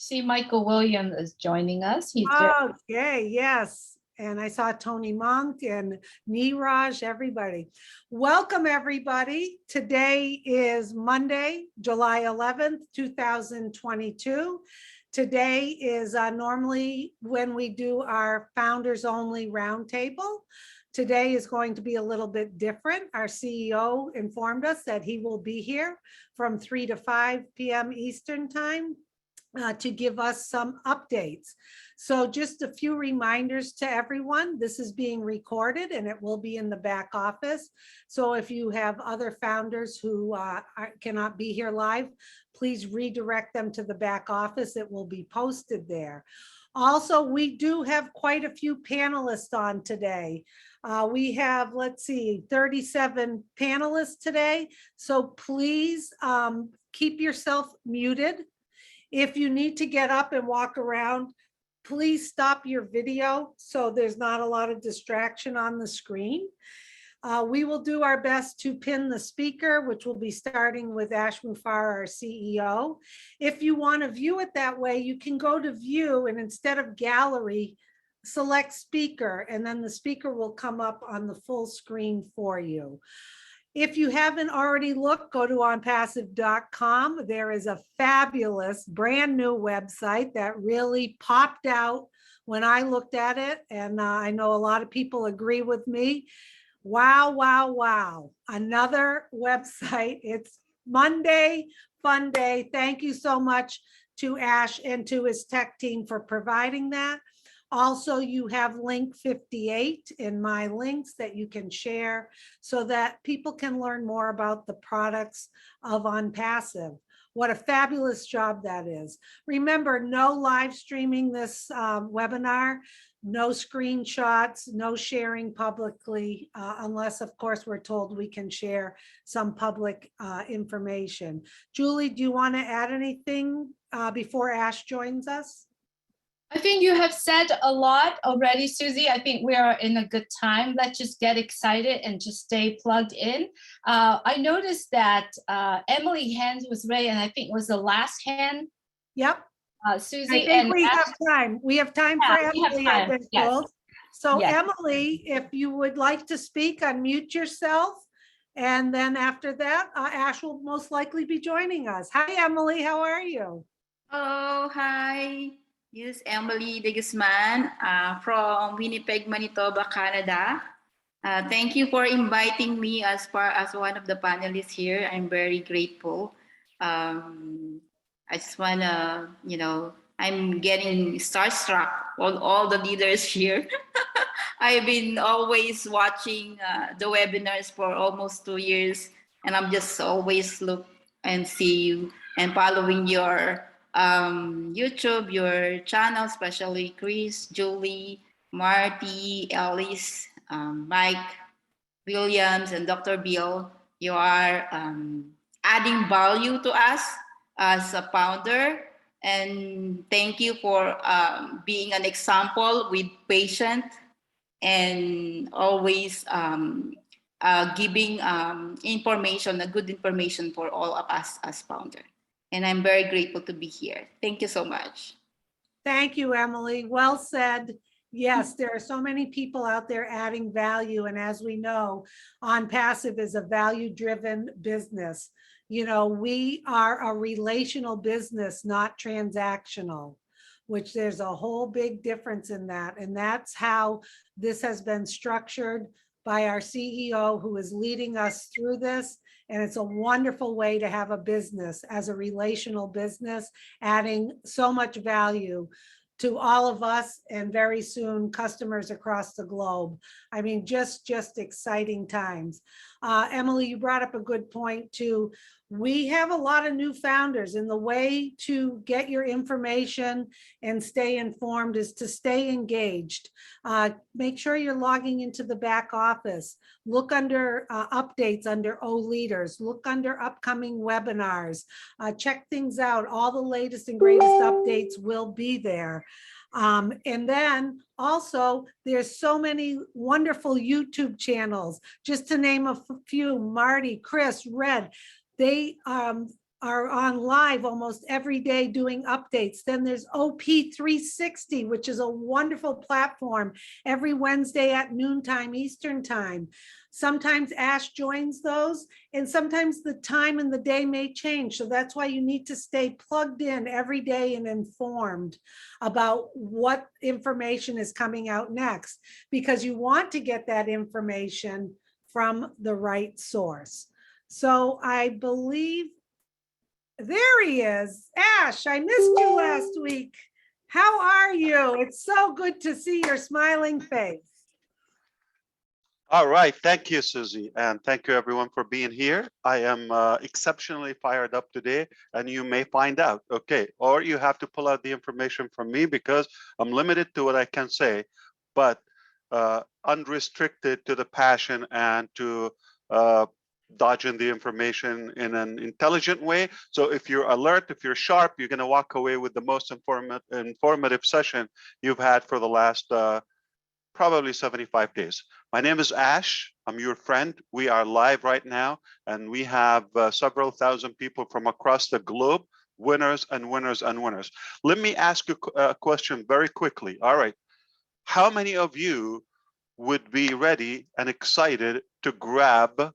see Michael Williams is joining us. He's Okay, yes. And I saw Tony Monk and Neeraj, everybody. Welcome, everybody. Today is Monday, July 11th, 2022. Today is normally when we do our founders only roundtable. Today is going to be a little bit different. Our CEO informed us that he will be here from 3 to 5 p.m. Eastern time to give us some updates. So just a few reminders to everyone. This is being recorded and it will be in the back office. So if you have other founders who cannot be here live, please redirect them to the back office. It will be posted there. Also, we do have quite a few panelists on today. We have, let's see, 37 panelists today. So please keep yourself muted. If you need to get up and walk around, please stop your video so there's not a lot of distraction on the screen. We will do our best to pin the speaker, which will be starting with ASHMUFAREH, our CEO. If you want to view it that way, you can go to view and instead of gallery, select speaker, and then the speaker will come up on the full screen for you. If you haven't already looked, go to Onpassive.com. There is a fabulous brand new website that really popped out when I looked at it. And I know a lot of people agree with me. Wow, wow, wow. Another website. It's Monday, fun day. Thank you so much to Ash and to his tech team for providing that. Also, you have link 58 in my links that you can share so that people can learn more about the products of Onpassive. What a fabulous job that is. Remember, no live streaming this webinar, no screenshots, no sharing publicly, unless, of course, we're told we can share some public information. Julie, do you want to add anything before Ash joins us? I think you have said a lot already, Susie. I think we are in a good time. Let's just get excited and just stay plugged in. I noticed that Emily's hand was raised, and I think was the last hand. Yep. Susie, I think we have time. We have time for Emily, I've been told. So Emily, if you would like to speak, unmute yourself. And then after that, Ash will most likely be joining us. Hi, Emily, how are you? Oh, hi. This is Emily de Guzman from Winnipeg, Manitoba, Canada. Thank you for inviting me as one of the panelists here. I'm very grateful. I just want to, I'm getting starstruck all the leaders here. I've been always watching the webinars for almost 2 years, and I'm just always look and see you and following your YouTube, your channel, especially Chris, Julie, Marty, Alice, Mike, Williams, and Dr. Bill. You are adding value to us as a founder. And thank you for being an example with patient and always giving information, good information for all of us as founders. And I'm very grateful to be here. Thank you so much. Thank you, Emily. Well said. Yes, there are so many people out there adding value. And as we know, Onpassive is a value-driven business. We are a relational business, not transactional, which there's a whole big difference in that. And that's how this has been structured by our CEO, who is leading us through this. And it's a wonderful way to have a business as a relational business, adding so much value to all of us and very soon customers across the globe. I mean, just exciting times. Emily, you brought up a good point too. We have a lot of new founders, and the way to get your information and stay informed is to stay engaged. Make sure you're logging into the back office. Look under updates under O Leaders. Look under upcoming webinars. Check things out. All the latest and greatest updates will be there. And then also, there's so many wonderful YouTube channels. Just to name a few, Marty, Chris, Red, they are on live almost every day doing updates. Then there's OP360, which is a wonderful platform every Wednesday at noontime Eastern time. Sometimes Ash joins those, and sometimes the time and the day may change. So that's why you need to stay plugged in every day and informed about what information is coming out next, because you want to get that information from the right source. So I believe there he is. Ash, I missed you last week. How are you? It's so good to see your smiling face. All right. Thank you, Susie. And thank you, everyone, for being here. I am exceptionally fired up today, and you may find out. Okay. Or you have to pull out the information from me because I'm limited to what I can say, but unrestricted to the passion and to dodging the information in an intelligent way. So if you're alert, if you're sharp, you're going to walk away with the most informative session you've had for the last probably 75 days. My name is Ash. I'm your friend. We are live right now, and we have several thousand people from across the globe, winners and winners and winners. Let me ask you a question very quickly. All right. How many of you would be ready and excited to grab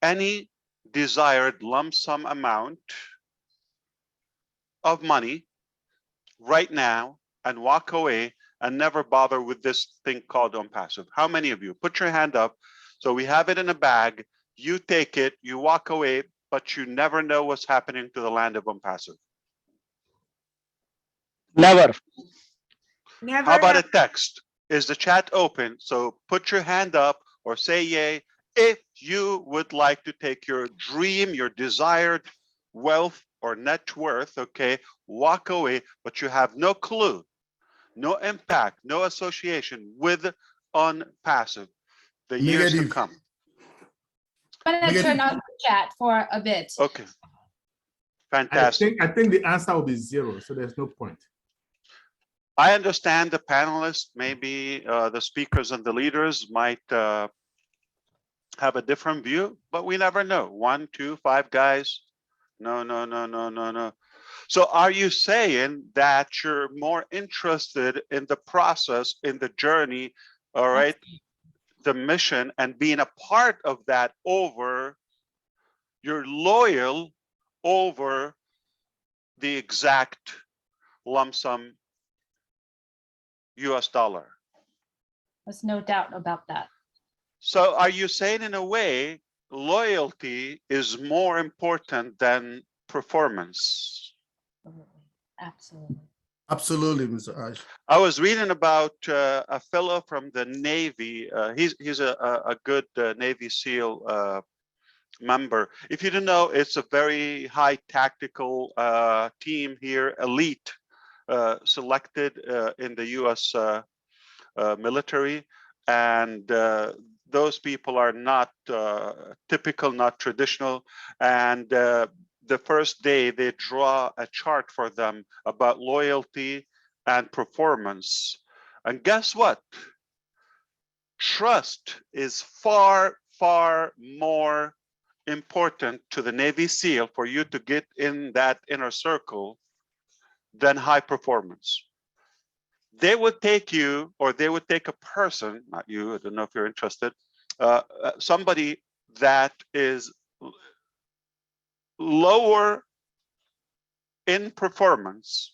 any desired lump sum amount of money right now and walk away and never bother with this thing called Onpassive? How many of you? Put your hand up. So we have it in a bag. You take it, you walk away, but you never know what's happening to the land of Onpassive. Never. Never. How about a text? Is the chat open? So put your hand up or say yay if you would like to take your dream, your desired wealth or net worth, okay, walk away, but you have no clue, no impact, no association with Onpassive, the years to come. I'm going to turn on the chat for a bit. Okay. Fantastic. I think the answer will be 0, so there's no point. I understand the panelists, maybe the speakers and the leaders might have a different view, but we never know. 1, 2, 5 guys. No. So are you saying that you're more interested in the process, in the journey, all right, the mission, and being a part of that over, you're loyal over the exact lump sum US dollar? There's no doubt about that. So are you saying in a way, loyalty is more important than performance? Absolutely. Absolutely, Mr. Ash. I was reading about a fellow from the Navy. He's a good Navy SEAL member. If you don't know, it's a very high tactical team here, elite, selected in the US military. And those people are not typical, not traditional. And the first day they draw a chart for them about loyalty and performance. And guess what? Trust is far, far more important to the Navy SEAL for you to get in that inner circle than high performance. They would take you, or they would take a person, not you, I don't know if you're interested, somebody that is lower in performance,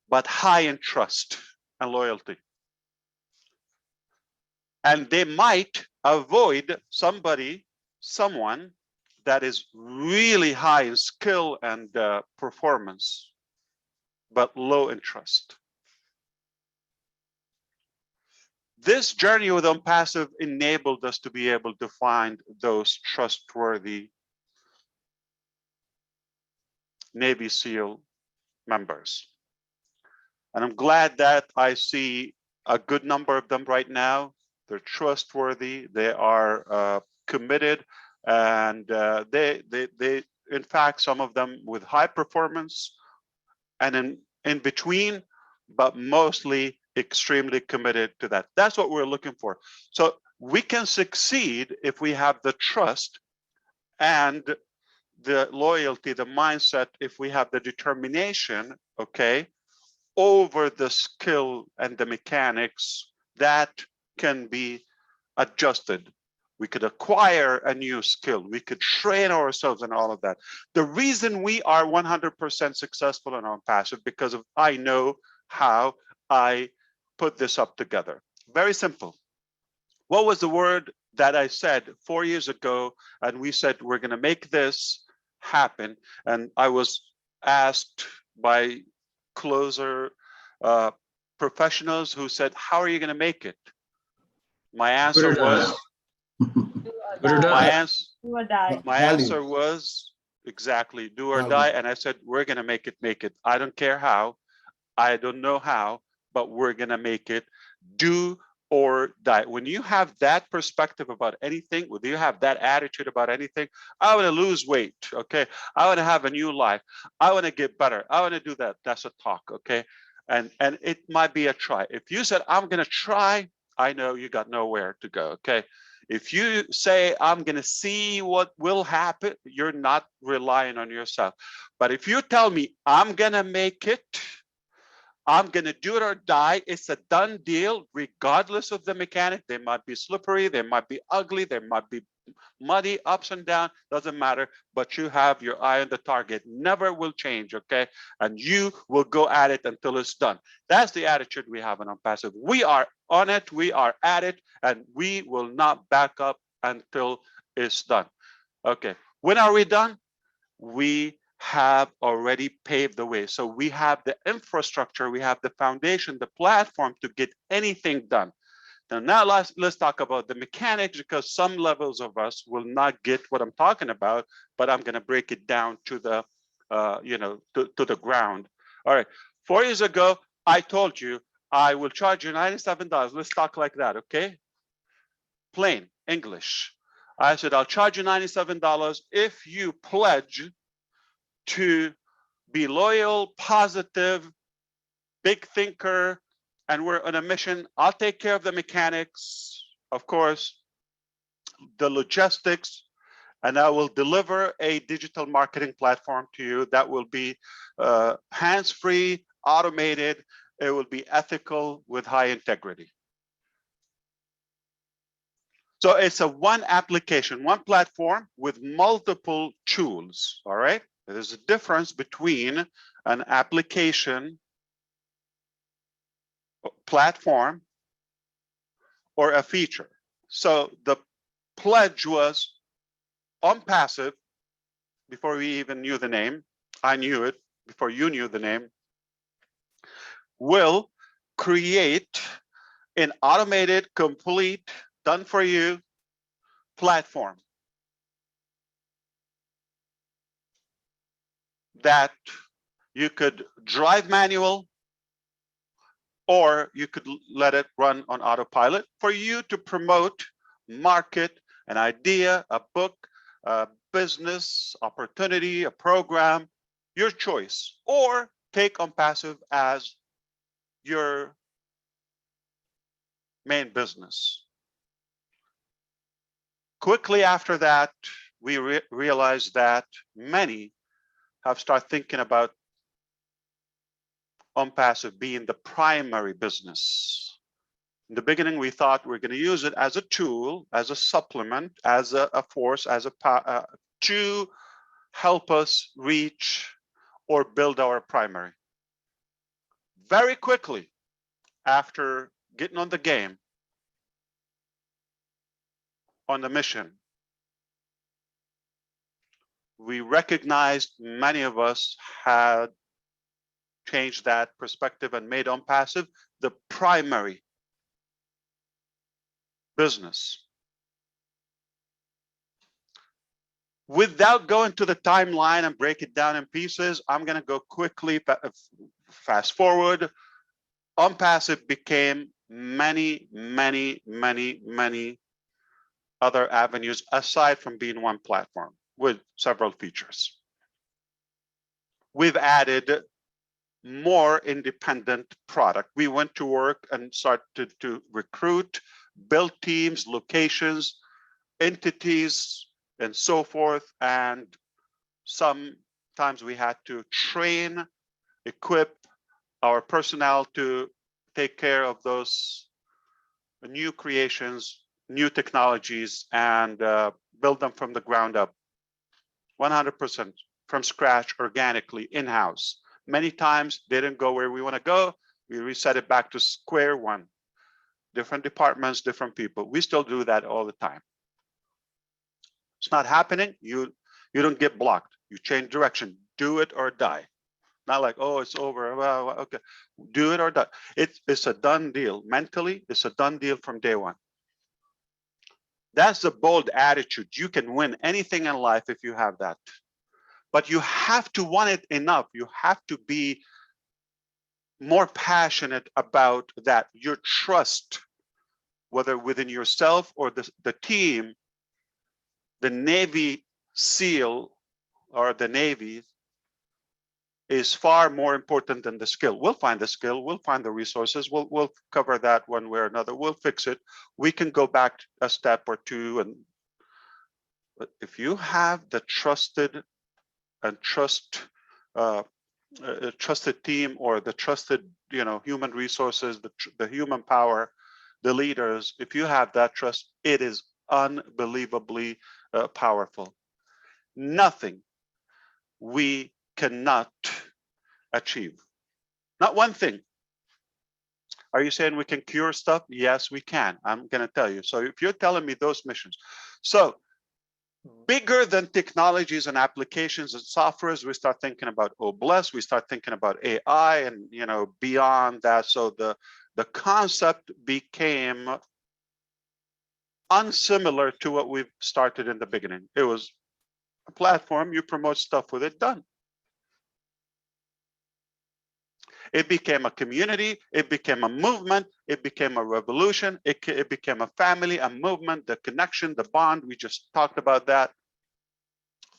but high in trust and loyalty. And they might avoid someone that is really high in skill and performance, but low in trust. This journey with Onpassive enabled us to be able to find those trustworthy Navy SEAL members. And I'm glad that I see a good number of them right now. They're trustworthy, they are committed, and they, in fact, some of them with high performance and in between, but mostly extremely committed to that. That's what we're looking for. So We can succeed if we have the trust and the loyalty, the mindset, if we have the determination, okay, over the skill and the mechanics that can be adjusted. We could acquire a new skill. We could train ourselves and all of that. The reason we are 100% successful in Onpassive because of I know how I put this up together. Very simple. What was the word that I said 4 years ago? And we said, we're going to make this happen. And I was asked by closer professionals who said, how are you going to make it? My answer was, my answer was exactly do or die. And I said, we're going to make it. I don't care how. I don't know how, but we're going to make it. Do or die. When you have that perspective about anything, when you have that attitude about anything, I want to lose weight, okay? I want to have a new life. I want to get better. I want to do that. That's a talk, okay? And it might be a try. If you said, I'm going to try, I know you got nowhere to go, okay? If you say, I'm going to see what will happen, you're not relying on yourself. But if you tell me, I'm going to make it, I'm going to do it or die, it's a done deal, regardless of the mechanic. They might be slippery, they might be ugly, they might be muddy, ups and down, doesn't matter, but you have your eye on the target, never will change, okay? And you will go at it until it's done. That's the attitude we have in Onpassive. We are on it, we are at it, and we will not back up until it's done. Okay, when are we done? We have already paved the way. So we have the infrastructure, we have the foundation, the platform to get anything done. Now let's talk about the mechanics, because some levels of us will not get what I'm talking about, but I'm going to break it down to the, to the ground. All right. 4 years ago, I told you I will charge you $97. Let's talk like that, okay? Plain English. I said I'll charge you $97 if you pledge to be loyal, positive, big thinker, and we're on a mission. I'll take care of the mechanics, of course, the logistics, and I will deliver a digital marketing platform to you that will be hands-free, automated, it will be ethical with high integrity. So it's a one application, one platform with multiple tools, all right? There's a difference between an application, platform, or a feature. So the pledge was Onpassive, before we even knew the name, I knew it before you knew the name, will create an automated, complete, done for you platform that you could drive manual, or you could let it run on autopilot for you to promote, market an idea, a book, a business opportunity, a program, your choice, or take Onpassive as your main business. Quickly after that, we realized that many have started thinking about Onpassive being the primary business. In the beginning, we thought we're going to use it as a tool, as a supplement, as a force, as a to help us reach or build our primary. Very quickly, after getting on the game, on the mission, we recognized many of us had changed that perspective and made Onpassive the primary business. Without going to the timeline and break it down in pieces, I'm going to go quickly, fast forward. Onpassive became many other avenues aside from being one platform with several features. We've added more independent product. We went to work and started to recruit build teams, locations, entities, and so forth. And sometimes we had to train, equip our personnel to take care of those new creations, new technologies, and build them from the ground up. 100% from scratch, organically, in-house. Many times they didn't go where we want to go. We reset it back to square one. Different departments, different people. We still do that all the time. It's not happening. You don't get blocked. You change direction. Do it or die. Not like, oh, it's over. Well, okay. Do it or die. It's a done deal. Mentally, it's a done deal from day one. That's the bold attitude. You can win anything in life if you have that. But you have to want it enough. You have to be more passionate about that. Your trust, whether within yourself or the team, the Navy SEAL or the Navy is far more important than the skill. We'll find the skill, we'll find the resources, we'll cover that one way or another, we'll fix it. We can go back a step or two, but if you have the trusted and trusted team, or the trusted, human resources, the human power, the leaders, if you have that trust, it is unbelievably powerful. Nothing we cannot achieve. Not one thing. Are you saying we can cure stuff? Yes, we can. I'm going to tell you. So if you're telling me those missions, so bigger than technologies and applications and softwares, we start thinking about OBLES, we start thinking about AI, and beyond that. So the concept became unsimilar to what we've started in the beginning. It was a platform, you promote stuff with it, done. It became a community, it became a movement, it became a revolution, it became a family, a movement, the connection, the bond, we just talked about that.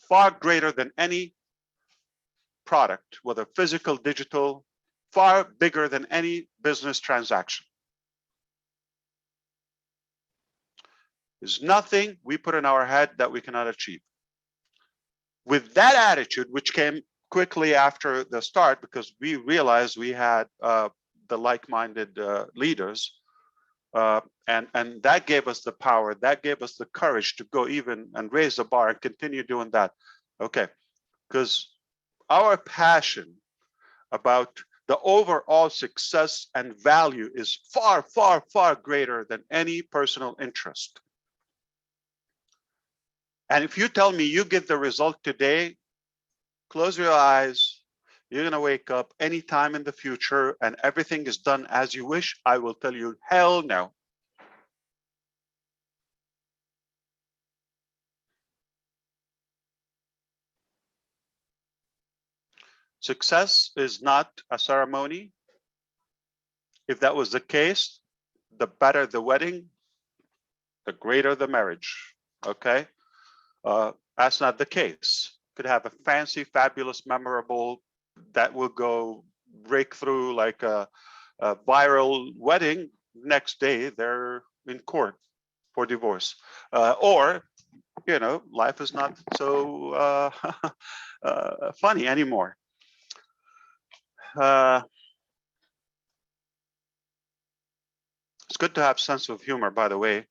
Far greater than any product, whether physical, digital, far bigger than any business transaction. There's nothing we put in our head that we cannot achieve. With that attitude, which came quickly after the start, because we realized we had the like-minded leaders, and that gave us the power, that gave us the courage to go even and raise the bar and continue doing that. Okay, because our passion about the overall success and value is far, far, far greater than any personal interest. And if you tell me you get the result today, close your eyes, you're going to wake up anytime in the future and everything is done as you wish, I will tell you, hell no. Success is not a ceremony. If that was the case, the better the wedding, the greater the marriage, okay? That's not the case. Could have a fancy, fabulous, memorable, that will go break through like a viral wedding. Next day, they're in court for divorce. Or, life is not so funny anymore. It's good to have sense of humor, by the way,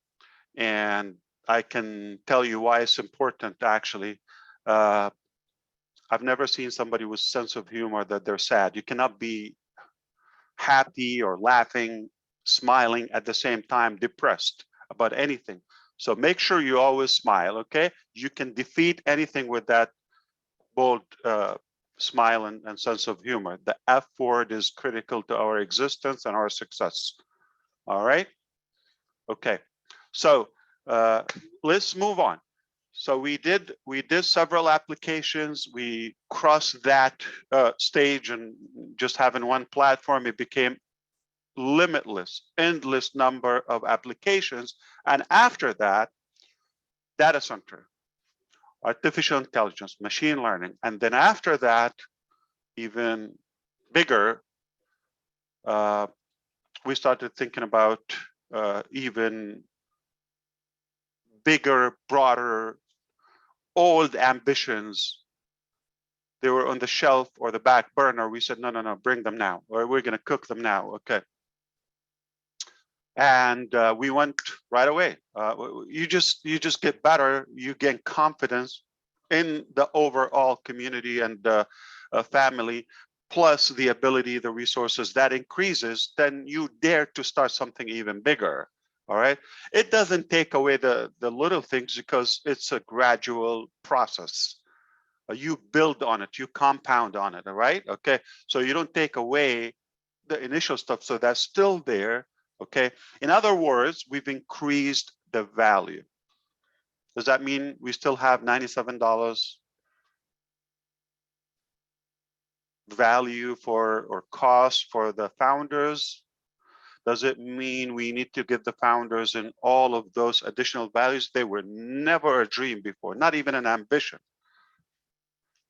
and I can tell you why it's important, actually. I've never seen somebody with sense of humor that they're sad. You cannot be happy or laughing, smiling at the same time, depressed about anything. So make sure you always smile, okay? You can defeat anything with that bold smile and sense of humor. The F word is critical to our existence and our success. All right? Okay, so let's move on. So we did several applications. We crossed that stage, and just having one platform, it became limitless, endless number of applications. And after that, data center, artificial intelligence, machine learning. And then after that, even bigger, we started thinking about even bigger, broader, old ambitions. They were on the shelf or the back burner. We said, no, bring them now, or we're going to cook them now. Okay. And we went right away. You just get better. You gain confidence in the overall community and family, plus the ability, the resources that increases, then you dare to start something even bigger. All right. It doesn't take away the little things because it's a gradual process. You build on it, you compound on it. All right. Okay. So you don't take away the initial stuff. So that's still there. Okay. In other words, we've increased the value. Does that mean we still have $97 value for or cost for the founders? Does it mean we need to give the founders and all of those additional values? They were never a dream before, not even an ambition.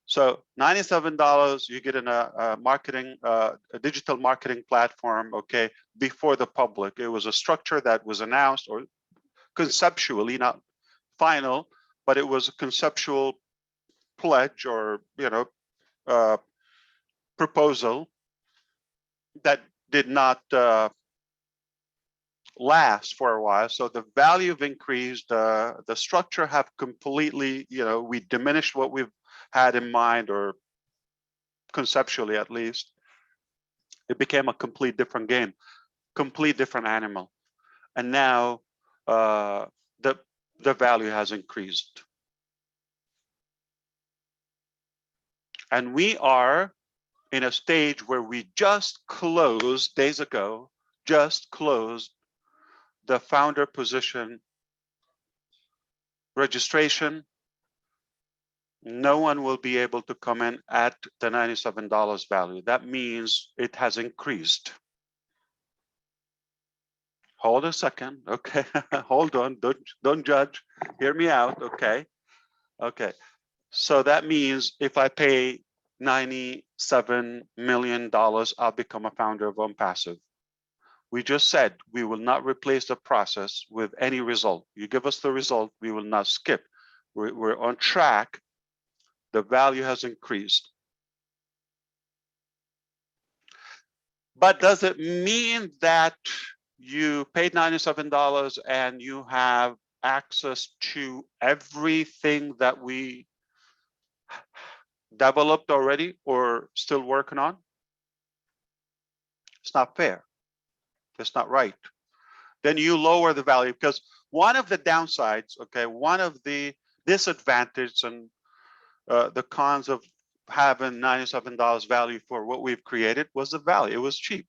So $97, you get in a marketing, a digital marketing platform, okay, before the public. It was a structure that was announced or conceptually, not final, but it was a conceptual pledge or, proposal that did not last for a while. So the value have increased, the structure have completely, we diminished what we've had in mind, or conceptually at least. It became a complete different game, complete different animal. And now the value has increased. And we are in a stage where we just closed, days ago, just closed the founder position registration. No one will be able to come in at the $97 value. That means it has increased. Hold a second, okay? Hold on, don't judge. Hear me out, okay? Okay, so that means if I pay $97 million, I'll become a founder of Onpassive. We just said we will not replace the process with any result. You give us the result, we will not skip. We're on track. The value has increased. But does it mean that you paid $97 and you have access to everything that we developed already or still working on? It's not fair. It's not right. Then you lower the value, because one of the downsides, okay, one of the disadvantages and the cons of having $97 value for what we've created was the value. It was cheap,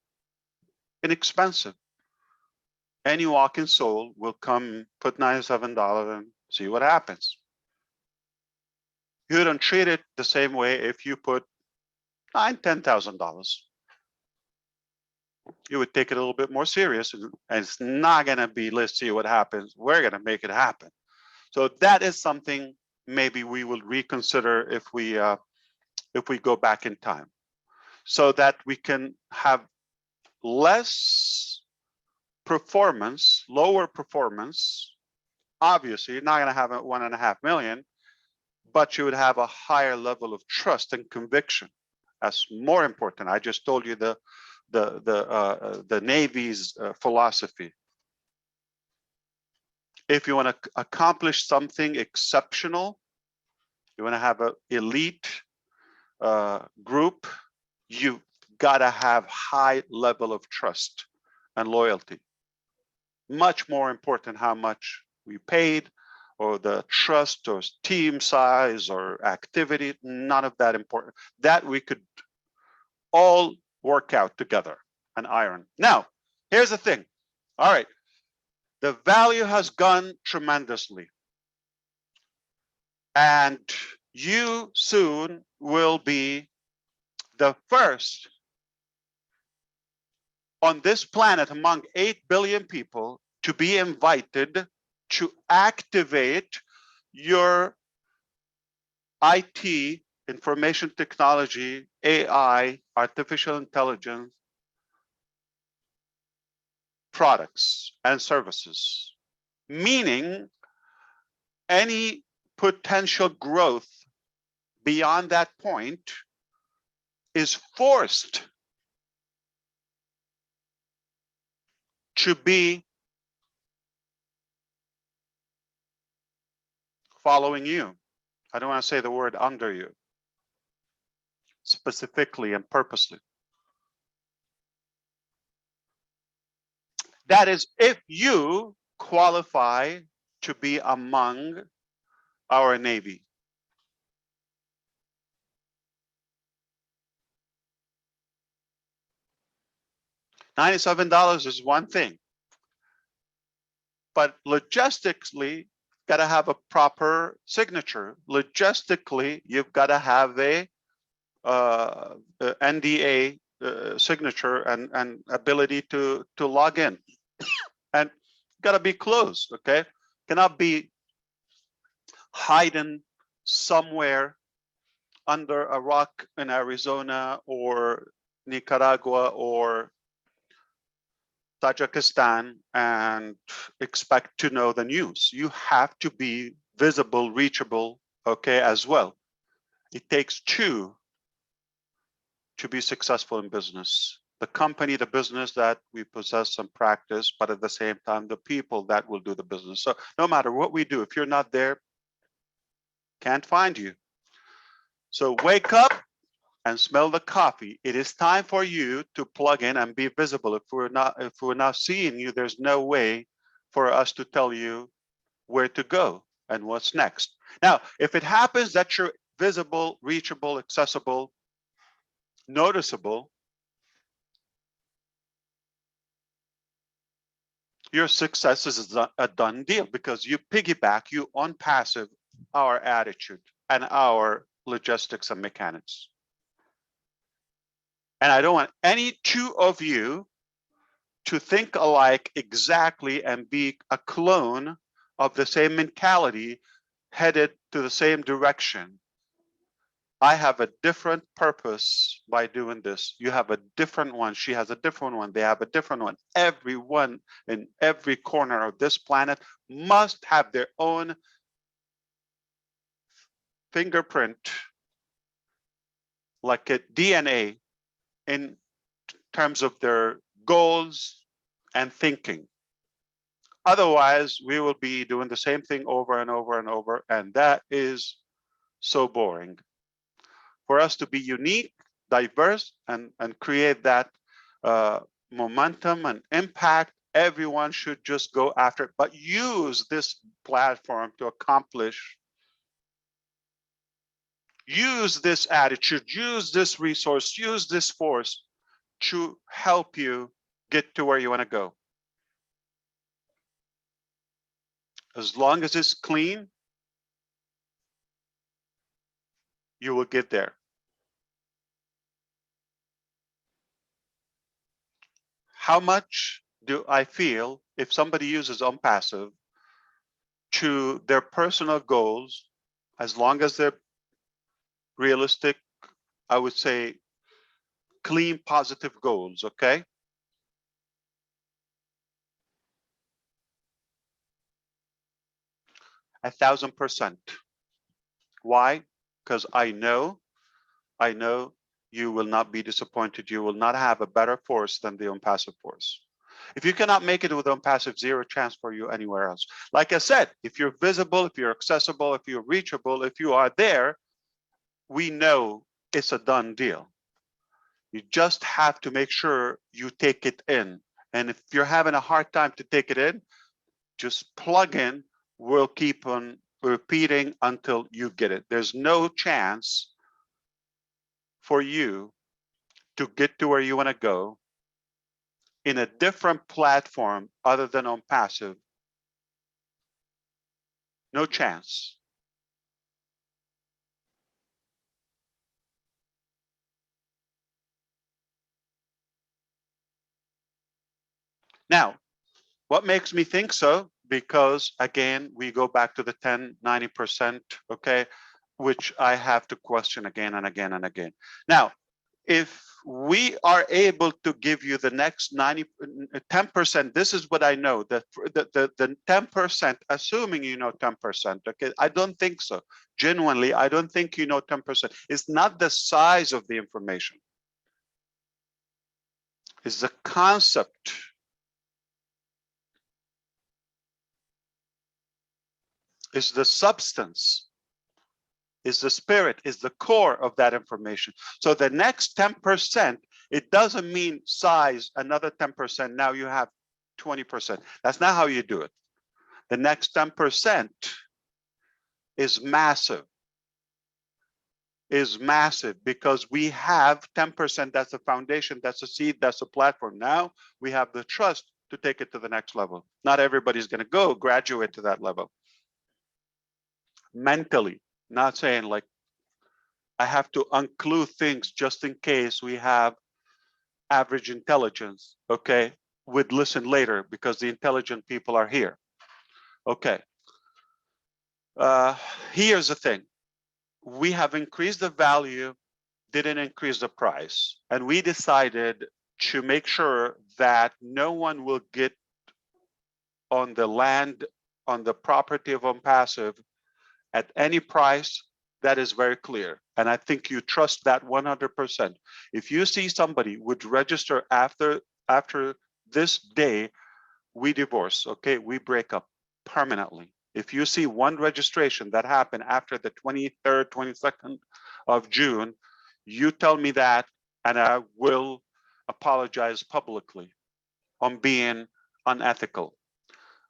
inexpensive. Any walking soul will come put $97 and see what happens. You don't treat it the same way if you put $9,000, $10,000. You would take it a little bit more serious, and it's not going to be, let's see what happens. We're going to make it happen. So that is something maybe we will reconsider if we go back in time, so that we can have less performance, lower performance. Obviously, you're not going to have a 1.5 million, but you would have a higher level of trust and conviction. That's more important. I just told you the Navy's philosophy. If you want to accomplish something exceptional, you want to have an elite group, you've got to have high level of trust and loyalty. Much more important how much we paid, or the trust, or team size, or activity. None of that important. That we could all work out together and iron. Now, here's the thing. All right, the value has gone tremendously, and you soon will be the first on this planet among 8 billion people to be invited to activate your IT, information technology, AI, artificial intelligence products and services, meaning any potential growth beyond that point is forced to be following you. I don't want to say the word under you, specifically and purposely. That is, if you qualify to be among our Navy. $97 is one thing, but logistically, got to have a proper signature. Logistically, you've got to have a NDA signature and ability to log in, and got to be closed. Okay, cannot be hidden somewhere under a rock in Arizona or Nicaragua or Tajikistan and expect to know the news. You have to be visible, reachable, okay, as well. It takes two to be successful in business. The company, the business that we possess and practice, but at the same time, the people that will do the business. So no matter what we do, if you're not there, can't find you. So wake up and smell the coffee. It is time for you to plug in and be visible. If we're not seeing you, there's no way for us to tell you where to go and what's next. Now, if it happens that you're visible, reachable, accessible, noticeable, your success is a done deal, because you piggyback, you Onpassive our attitude and our logistics and mechanics. And I don't want any two of you to think alike exactly and be a clone of the same mentality headed to the same direction. I have a different purpose by doing this. You have a different one. She has a different one. They have a different one. Everyone in every corner of this planet must have their own fingerprint, like a DNA, in terms of their goals and thinking. Otherwise, we will be doing the same thing over and over and over, and that is so boring. For us to be unique, diverse, and create that momentum and impact, everyone should just go after it, but use this platform to accomplish. Use this attitude, use this resource, use this force to help you get to where you want to go. As long as it's clean, you will get there. How much do I feel if somebody uses Onpassive to their personal goals, as long as they're realistic, I would say clean, positive goals, okay? A 1,000%. Why? Because I know you will not be disappointed. You will not have a better force than the Onpassive force. If you cannot make it with Onpassive, zero chance for you anywhere else. Like I said, if you're visible, if you're accessible, if you're reachable, if you are there, we know it's a done deal. You just have to make sure you take it in. And if you're having a hard time to take it in, just plug in. We'll keep on repeating until you get it. There's no chance for you to get to where you want to go in a different platform other than Onpassive. No chance. Now, what makes me think so? Because again, we go back to the 10, 90%, okay, which I have to question again and again and again. Now, if we are able to give you the next 10%, this is what I know, the 10%, assuming you know 10%, okay? I don't think so. Genuinely, I don't think you know 10%. It's not the size of the information. It's the concept. It's the substance. Is the spirit, is the core of that information. So the next 10%, it doesn't mean size, another 10%, now you have 20%. That's not how you do it. The next 10% is massive. Is massive because we have 10%, that's a foundation, that's a seed, that's a platform. Now we have the trust to take it to the next level. Not everybody's gonna go graduate to that level. Mentally, not saying like, I have to include things just in case we have average intelligence, okay? We'd listen later because the intelligent people are here. Okay. Here's the thing. We have increased the value, didn't increase the price. And we decided to make sure that no one will get on the land, on the property of Onpassive at any price. That is very clear. And I think you trust that 100%. If you see somebody would register after this day, we divorce, okay? We break up permanently. If you see one registration that happened after the 23rd, 22nd of June, you tell me that and I will apologize publicly on being unethical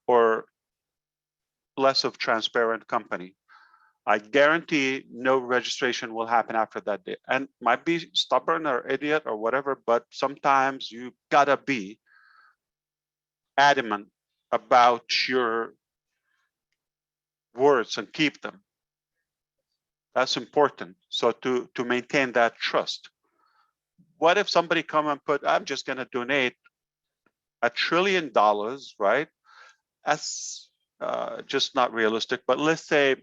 or less of transparent company. I guarantee no registration will happen after that day. And might be stubborn or idiot or whatever, but sometimes you gotta be adamant about your words and keep them. That's important. So to maintain that trust. What if somebody come and put, I'm just gonna donate $1 trillion, right? That's just not realistic, but let's say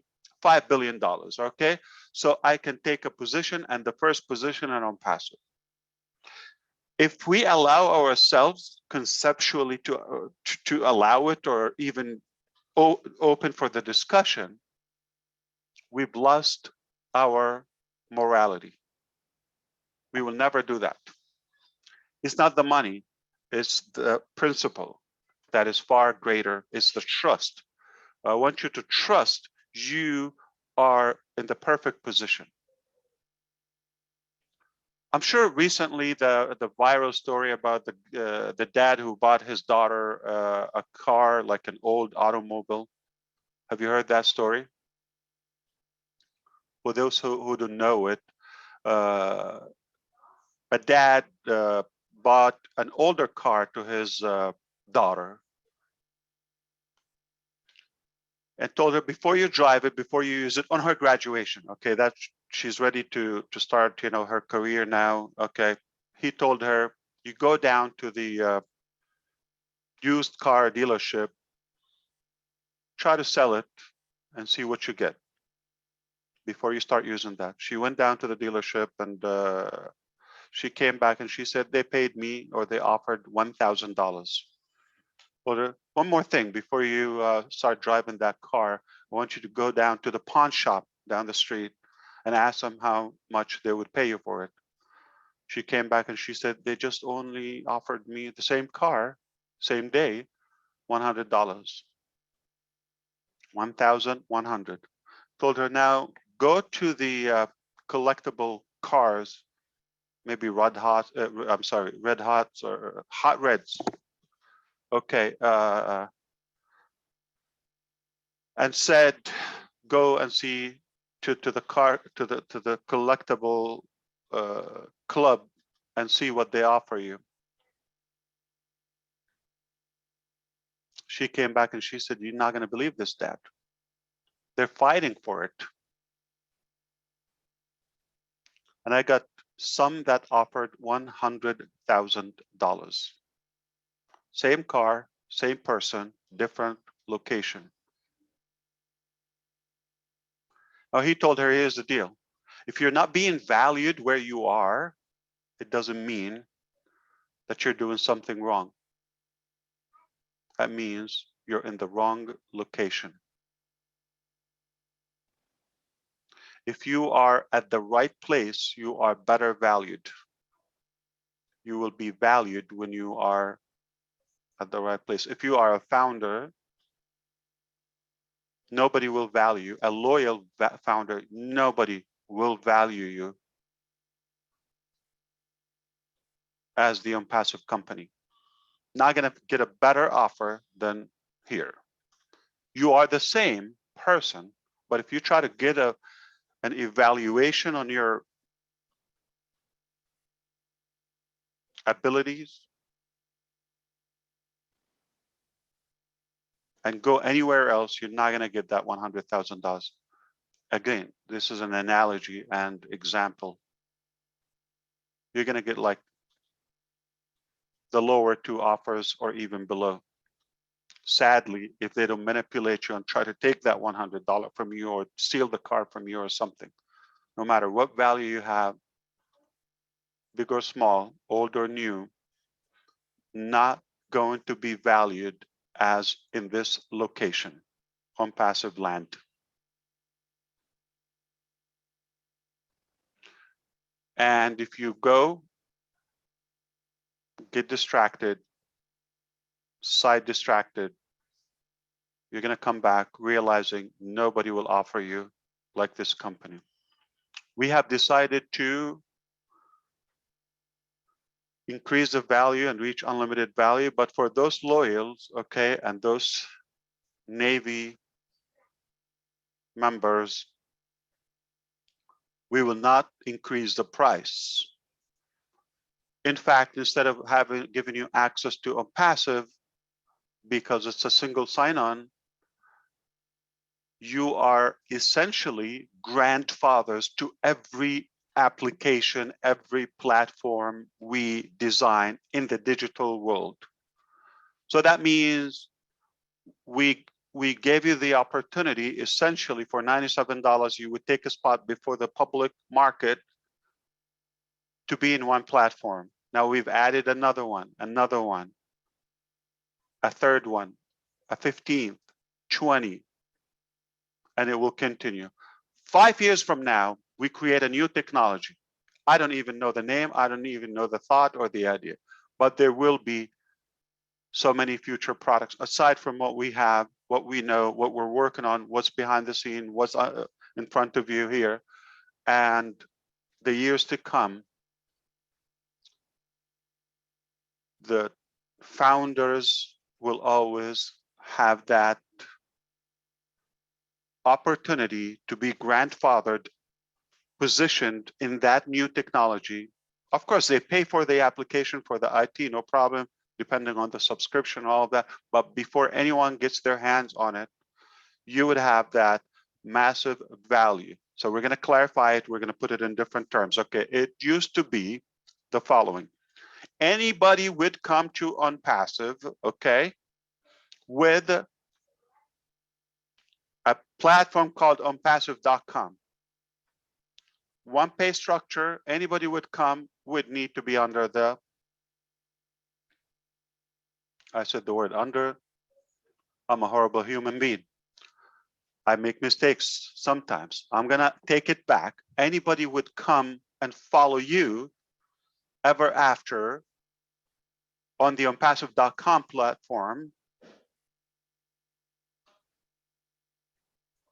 $5 billion, okay? So I can take a position and the first position on Onpassive. If we allow ourselves conceptually to allow it or even open for the discussion, we've lost our morality. We will never do that. It's not the money, it's the principle that is far greater, it's the trust. I want you to trust you are in the perfect position. I'm sure recently the viral story about the dad who bought his daughter a car, like an old automobile. Have you heard that story? For those who don't know it, a dad bought an older car to his daughter and told her, before you drive it, before you use it, on her graduation, okay, that she's ready to start, you know, her career now, okay. He told her, you go down to the used car dealership, try to sell it and see what you get before you start using that. She went down to the dealership and she came back and she said, they paid me, or they offered $1,000. Well, one more thing before you start driving that car, I want you to go down to the pawn shop down the street and ask them how much they would pay you for it. She came back and she said, they just only offered me the same car, same day, $100. $1,100. Told her, now go to the collectible cars, maybe Red Hots or Hot Reds. Okay, and said, go and see to the collectible club and see what they offer you. She came back and she said, you're not going to believe this, Dad. They're fighting for it. And I got some that offered $100,000. Same car, same person, different location. Now he told her, here's the deal. If you're not being valued where you are, it doesn't mean that you're doing something wrong. That means you're in the wrong location. If you are at the right place, you are better valued. You will be valued when you are at the right place. If you are a founder, nobody will value. A loyal founder, nobody will value you as the Onpassive company. Not going to get a better offer than here. You are the same person, but if you try to get an evaluation on your abilities and go anywhere else, you're not going to get that $100,000. Again, this is an analogy and example. You're going to get like the lower two offers or even below. Sadly, if they don't manipulate you and try to take that $100 from you or steal the car from you or something, no matter what value you have, big or small, old or new, not going to be valued as in this location on passive land. And if you go, get distracted, side distracted, you're going to come back realizing nobody will offer you like this company. We have decided to increase the value and reach unlimited value, but for those loyals, okay, and those Navy members, we will not increase the price. In fact, instead of giving you access to Onpassive, because it's a single sign-on, you are essentially grandfathers to every application, every platform we design in the digital world. So that means we gave you the opportunity, essentially for $97, you would take a spot before the public market to be in one platform. Now we've added another one, a third one, a 15th, 20, and it will continue. 5 years from now, we create a new technology. I don't even know the name. I don't even know the thought or the idea, but there will be so many future products aside from what we have, what we know, what we're working on, what's behind the scene, what's in front of you here, and the years to come. The founders will always have that opportunity to be grandfathered, positioned in that new technology. Of course, they pay for the application, for the IT, no problem, depending on the subscription, all of that. But before anyone gets their hands on it, you would have that massive value. So we're going to clarify it. We're going to put it in different terms. Okay, it used to be the following. Anybody would come to Onpassive, okay, with a platform called Onpassive.com. One pay structure, anybody would come, would need to be under the, I said the word under, I'm a horrible human being. I make mistakes sometimes. I'm gonna take it back. Anybody would come and follow you ever after on the Onpassive.com platform.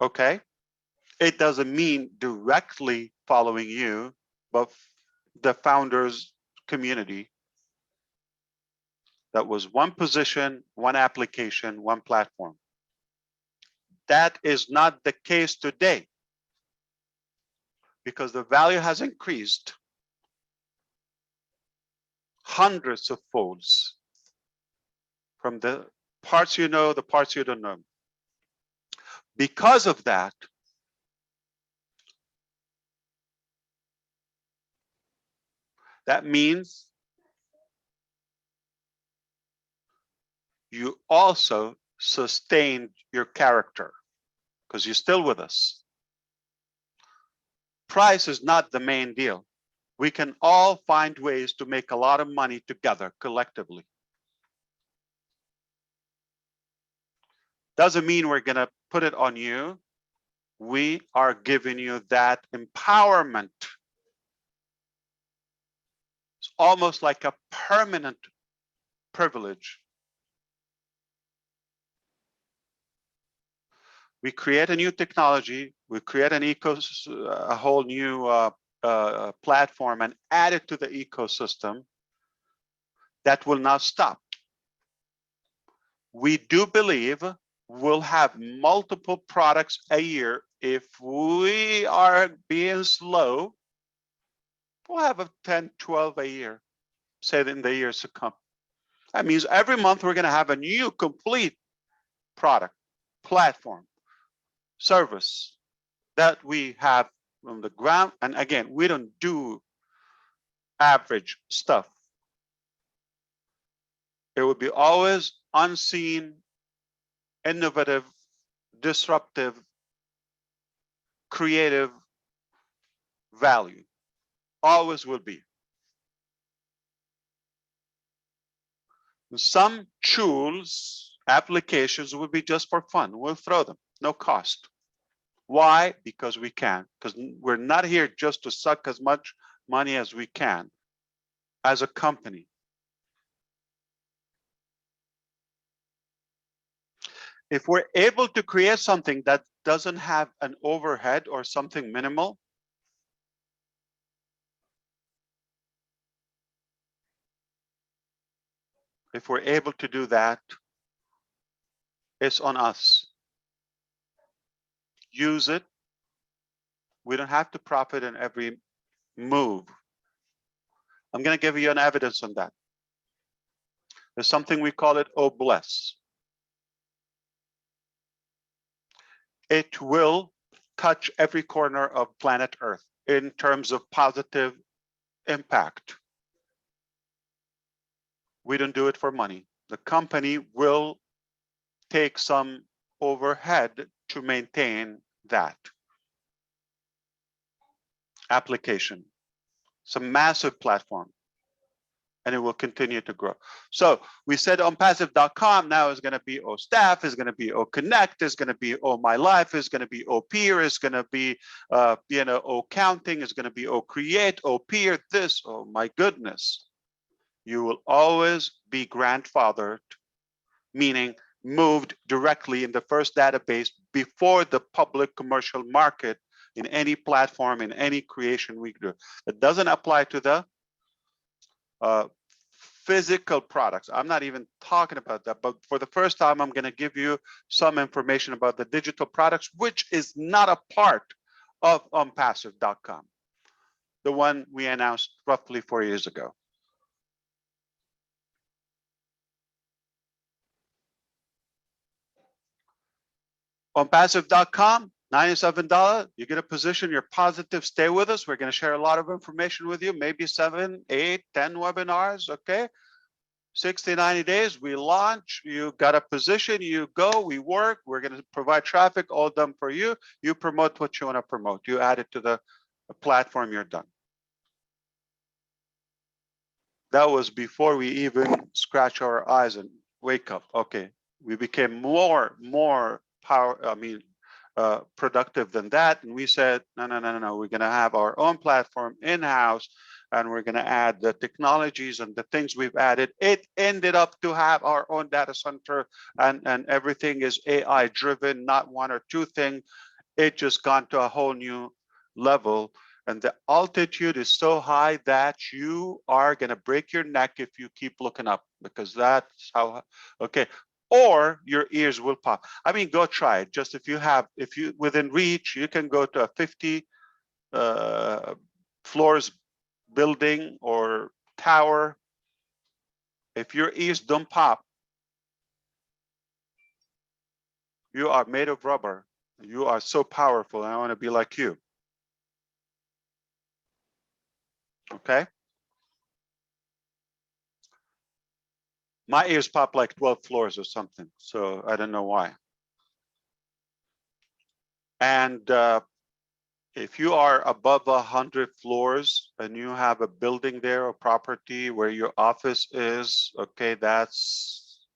Okay, it doesn't mean directly following you, but the founders community. That was one position, one application, one platform. That is not the case today because the value has increased hundreds of folds from the parts you know, the parts you don't know. Because of that, that means you also sustained your character because you're still with us. Price is not the main deal. We can all find ways to make a lot of money together collectively. Doesn't mean we're going to put it on you. We are giving you that empowerment. It's almost like a permanent privilege. We create a new technology, we create an a whole new platform and add it to the ecosystem. That will not stop. We do believe we'll have multiple products a year. If we are being slow, we'll have a 10, 12 a year, say in the years to come. That means every month we're going to have a new complete product, platform, service that we have on the ground. And again, we don't do average stuff. It would be always unseen, innovative, disruptive, creative value. Always will be. Some tools, applications will be just for fun. We'll throw them, no cost. Why? Because we can. Because we're not here just to suck as much money as we can as a company. If we're able to create something that doesn't have an overhead or something minimal, if we're able to do that, it's on us. Use it. We don't have to profit in every move. I'm going to give you an evidence on that. There's something we call it O-Bless. It will touch every corner of planet Earth in terms of positive impact. We don't do it for money. The company will take some overhead to maintain that application. It's a massive platform, and it will continue to grow. So we said Onpassive.com now is going to be O-Staff, is going to be O-Connect, is going to be O-My-Life, is going to be O-Peer, is going to be O-Counting, is going to be O-Create, O-Peer, this, oh my goodness. You will always be grandfathered, meaning moved directly in the first database before the public commercial market in any platform, in any creation we do. It doesn't apply to the physical products. I'm not even talking about that, but for the first time, I'm going to give you some information about the digital products, which is not a part of Onpassive.com, the one we announced roughly 4 years ago. Onpassive.com, $97. You get a position, you're positive, stay with us. We're going to share a lot of information with you, maybe 7, 8, 10 webinars, okay? 60, 90 days, we launch, you got a position, you go, we work, we're going to provide traffic, all done for you. You promote what you want to promote. You add it to the platform, you're done. That was before we even scratch our eyes and wake up. Okay, we became more productive than that, and we said no, we're going to have our own platform in-house, and we're going to add the technologies and the things we've added. It ended up to have our own data center, and everything is AI driven, not one or two things. It just gone to a whole new level, and the altitude is so high that you are going to break your neck if you keep looking up, because that's how, okay. Or your ears will pop. I mean, go try it. Just if you within reach, you can go to a 50 floors building or tower. If your ears don't pop, you are made of rubber. You are so powerful, and I want to be like you. Okay? My ears pop like 12 floors or something, so I don't know why. And if you are above 100 floors and you have a building there or property where your office is, okay, that's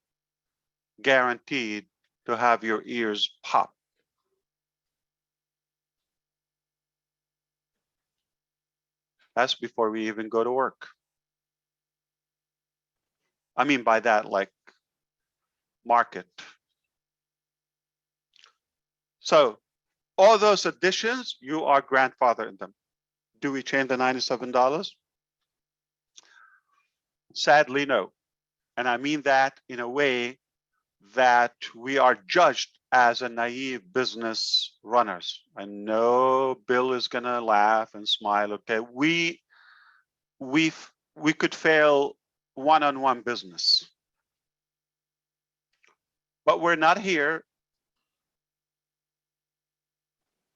guaranteed to have your ears pop. That's before we even go to work. I mean by that, like market. So all those additions, you are grandfather in them. Do we change the $97? Sadly, no. And I mean that in a way that we are judged as a naive business runners. I know Bill is gonna laugh and smile. Okay, we could fail one-on-one business, but we're not here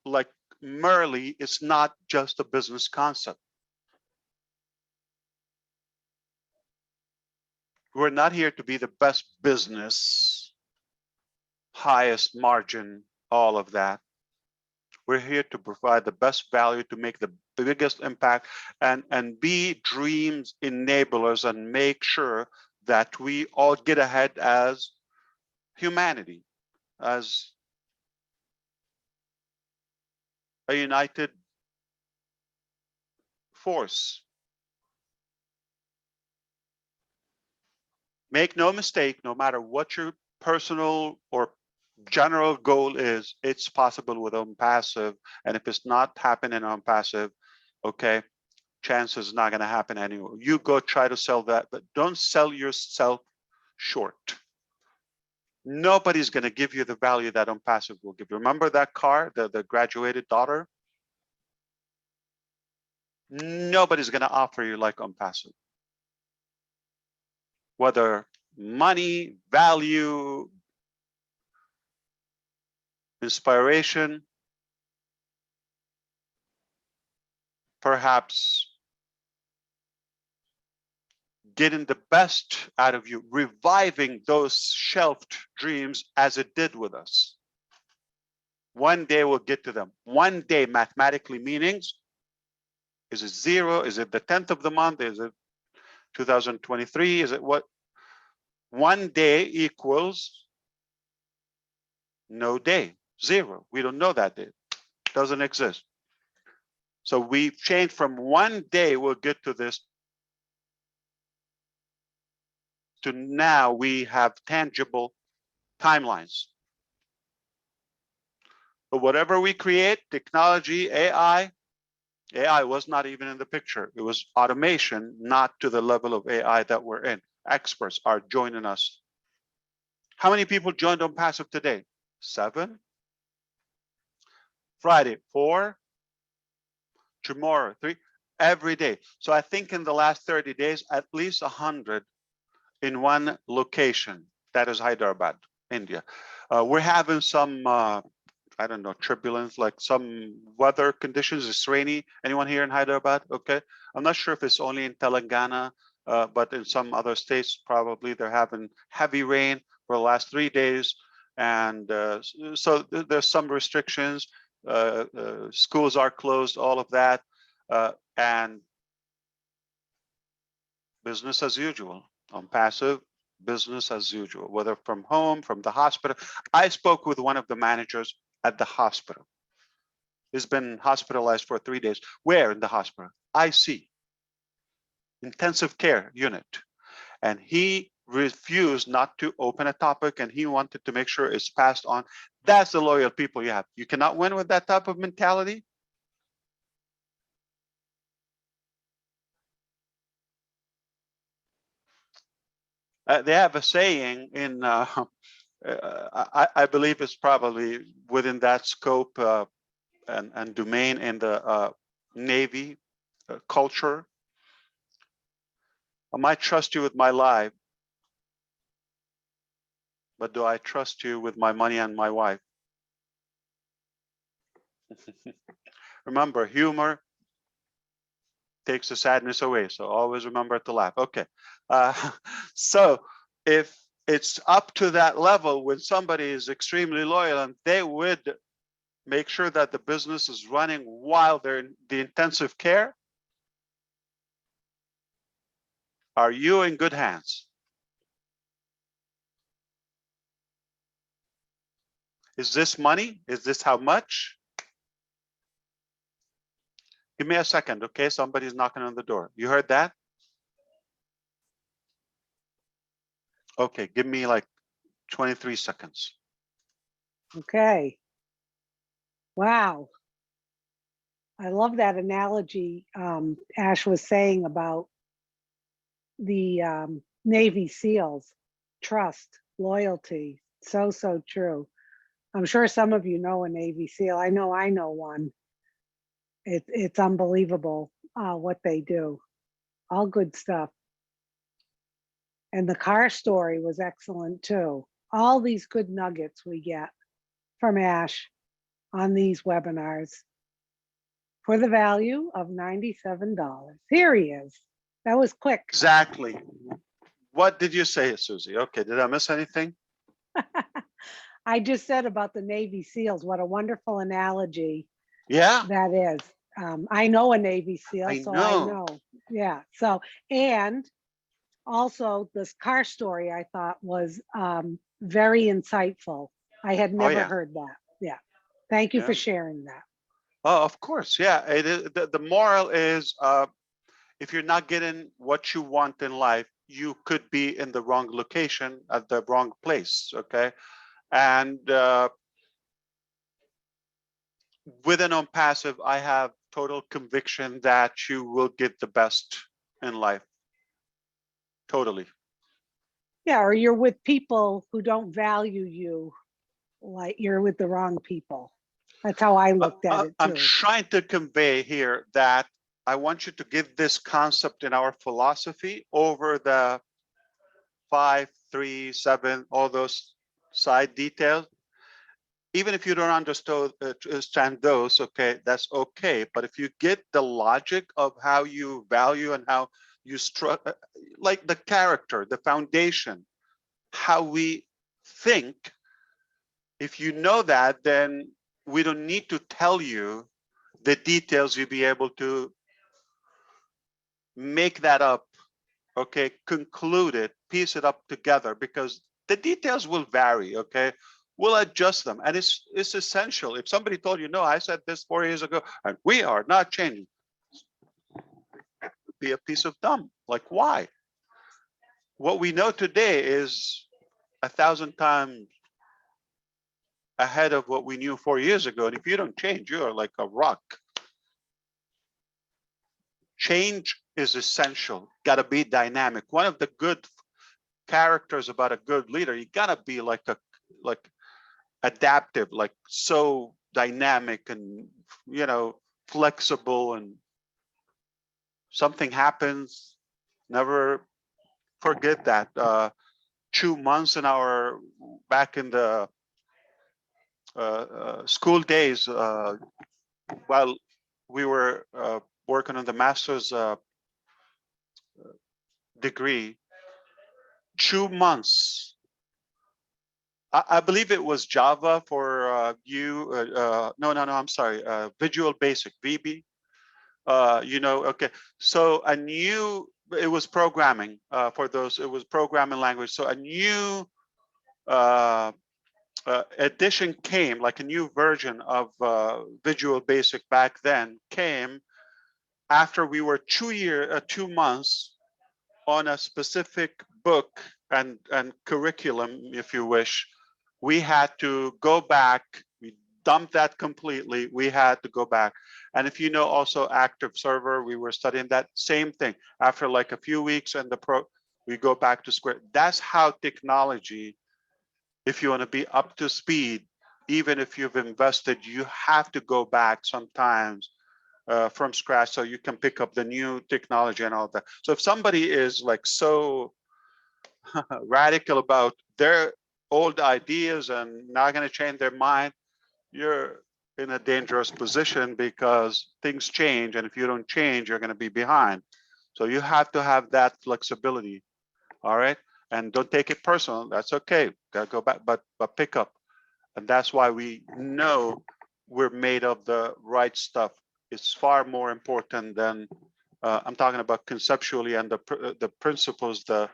like merely. It's not just a business concept. We're not here to be the best business, highest margin, all of that. We're here to provide the best value, to make the biggest impact, and be dreams enablers and make sure that we all get ahead as humanity, as a united force. Make no mistake, no matter what your personal or general goal is, it's possible with Onpassive. And if it's not happening on Onpassive, okay, chances not going to happen anyway. You go try to sell that, but don't sell yourself short. Nobody's going to give you the value that Onpassive will give you. Remember that car, the graduated daughter? Nobody's going to offer you like Onpassive. Whether money, value, inspiration, perhaps getting the best out of you, reviving those shelved dreams as it did with us. One day we'll get to them. One day, mathematically meanings, is it 0? Is it the 10th of the month? Is it 2023? Is it what? One day equals no day, 0. We don't know that day. It doesn't exist. So we've changed from one day, we'll get to this, to now we have tangible timelines. But whatever we create, technology, AI was not even in the picture. It was automation, not to the level of AI that we're in. Experts are joining us. How many people joined Onpassive today? 7. Friday, 4. Tomorrow, 3. Every day. So I think in the last 30 days, at least 100 in one location. That is Hyderabad, India. We're having some, I don't know, turbulence, like some weather conditions. It's rainy. Anyone here in Hyderabad? Okay. I'm not sure if it's only in Telangana, but in some other states, probably they're having heavy rain for the last 3 days. And so there's some restrictions. Schools are closed, all of that. And business as usual. Onpassive, business as usual, whether from home, from the hospital. I spoke with one of the managers at the hospital. He's been hospitalized for 3 days. Where in the hospital? IC, intensive care unit. And he refused not to open a topic, and he wanted to make sure it's passed on. That's the loyal people you have. You cannot win with that type of mentality. They have a saying in, I believe it's probably within that scope and domain in the Navy culture. I might trust you with my life, but do I trust you with my money and my wife? Remember, humor takes the sadness away. So always remember to laugh. Okay. So if it's up to that level when somebody is extremely loyal and they would make sure that the business is running while they're in the intensive care, are you in good hands? Is this money? Is this how much? Give me a second, okay? Somebody's knocking on the door. You heard that? Okay, give me like 23 seconds. Okay. Wow. I love that analogy Ash was saying about the Navy SEALs. Trust, loyalty, so true. I'm sure some of you know a Navy SEAL. I know one. It's unbelievable what they do. All good stuff. And the car story was excellent too. All these good nuggets we get from Ash on these webinars for the value of $97. Here he is. That was quick. Exactly. What did you say, Susie? Okay, did I miss anything? I just said about the Navy SEALs, what a wonderful analogy Yeah, that is. I know a Navy SEAL, I so know. I know. Yeah, so, and also this car story I thought was very insightful. I had never yeah. heard that. Yeah, thank you Yeah. for sharing that. Oh, of course. Yeah, it is. The moral is if you're not getting what you want in life, you could be in the wrong location at the wrong place. Okay. And with an Onpassive, I have total conviction that you will get the best in life. Totally. Yeah, or you're with people who don't value you, like you're with the wrong people. That's how I looked at it I'm too. trying to convey here that I want you to get this concept in our philosophy over the 5, 3, 7, all those side details. Even if you don't understand those, okay, that's okay. But if you get the logic of how you value and how you like the character, the foundation, how we think, if you know that, then we don't need to tell you the details. You'll be able to make that up, okay, conclude it, piece it up together, because the details will vary, okay? We'll adjust them, and it's essential. If somebody told you, no, I said this 4 years ago, and we are not changing, it would be a piece of dumb. Like, why? What we know today is 1,000 times ahead of what we knew 4 years ago, and if you don't change, you are like a rock. Change is essential. Got to be dynamic. One of the good characters about a good leader, you gotta be like adaptive, like so dynamic and flexible, and something happens, never forget that. 2 months back in the school days, while we were working on the master's degree, 2 months. I believe it was Java for you. No, I'm sorry. Visual Basic, VB. Okay. So a new, it was programming for those. It was programming language. So a new edition came, like a new version of Visual Basic back then came after we were 2 months on a specific book and curriculum, if you wish. We had to go back. We dumped that completely. We had to go back. And if you know also active server, we were studying that same thing. After like a few weeks and we go back to square. That's how technology, if you want to be up to speed, even if you've invested, you have to go back sometimes from scratch so you can pick up the new technology and all that. So if somebody is like so radical about their old ideas and not going to change their mind, you're in a dangerous position, because things change, and if you don't change, you're going to be behind. So you have to have that flexibility. All right, and don't take it personal. That's okay. Gotta go back, but pick up. And that's why we know we're made of the right stuff. It's far more important than I'm talking about conceptually, and the principles, the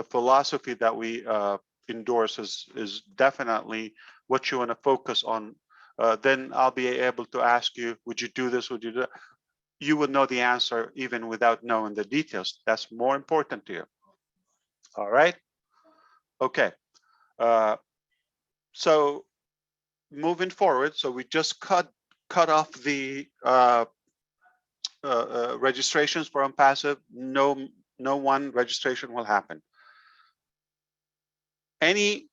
philosophy that we endorse is definitely what you want to focus on. Then I'll be able to ask you, would you do this? Would you do that? You would know the answer even without knowing the details. That's more important to you. All right. Okay. So moving forward, so we just cut off the registrations for Onpassive. No one registration will happen. Any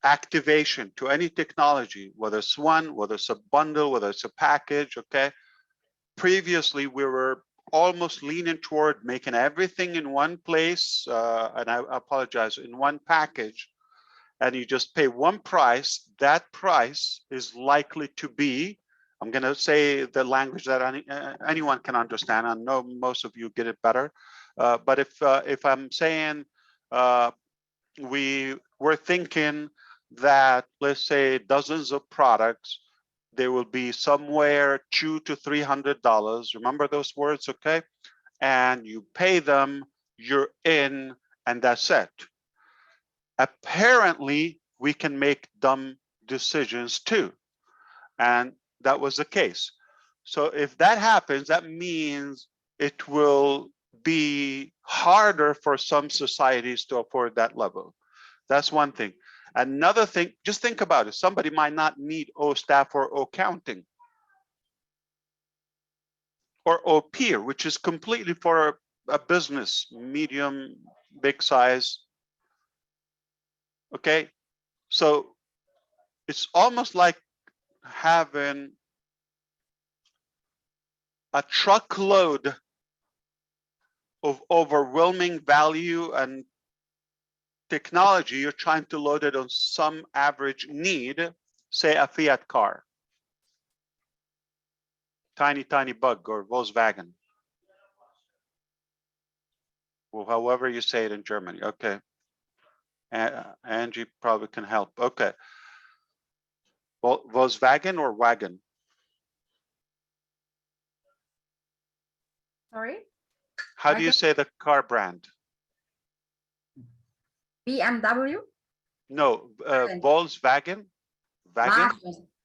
activation to any technology, whether it's one, whether it's a bundle, whether it's a package, okay? Previously, we were almost leaning toward making everything in one place, and I apologize, in one package, and you just pay one price. That price is likely to be, I'm going to say the language that anyone can understand. I know most of you get it better, but if I'm saying we were thinking that, let's say, dozens of products, there will be somewhere $200 to $300. Remember those words, okay? And you pay them, you're in, and that's it. Apparently, we can make dumb decisions too, and that was the case. So if that happens, that means it will be harder for some societies to afford that level. That's one thing. Another thing, just think about it. Somebody might not need O staff or O counting or O peer, which is completely for a business, medium, big size. Okay, so it's almost like having a truckload of overwhelming value and technology. You're trying to load it on some average need, say a Fiat car, tiny bug, or Volkswagen, well, however you say it in Germany. Okay, Angie probably can help. Okay, Volkswagen or wagon? Sorry? How do you say the car brand? BMW? No, Volkswagen. Wagon.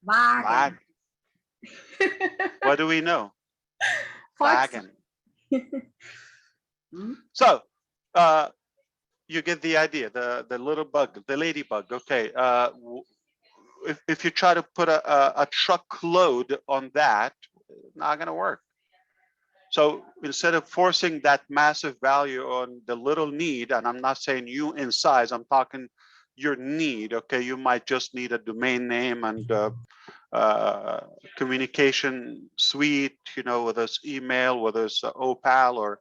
Wagen. What do we know? Volks- Wagon. So you get the idea. The little bug, the ladybug. Okay. If you try to put a truckload on that, not gonna work. So instead of forcing that massive value on the little need, and I'm not saying you in size, I'm talking your need. Okay, you might just need a domain name and communication suite, you know, whether it's email, whether it's Opal, or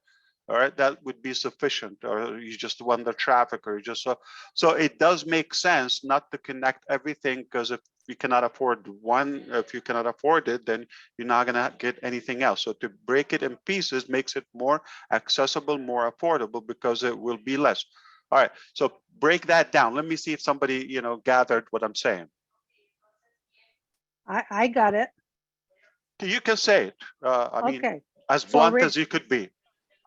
all right, that would be sufficient. Or you just want the traffic, or you just so it does make sense not to connect everything, because if you cannot afford one, if you cannot afford it, then you're not gonna get anything else. So to break it in pieces makes it more accessible, more affordable, because it will be less. All right, so break that down. Let me see if somebody, you know, gathered what I'm saying. I got it. You can say it. I mean, Okay. as So blunt Rich- as you could be.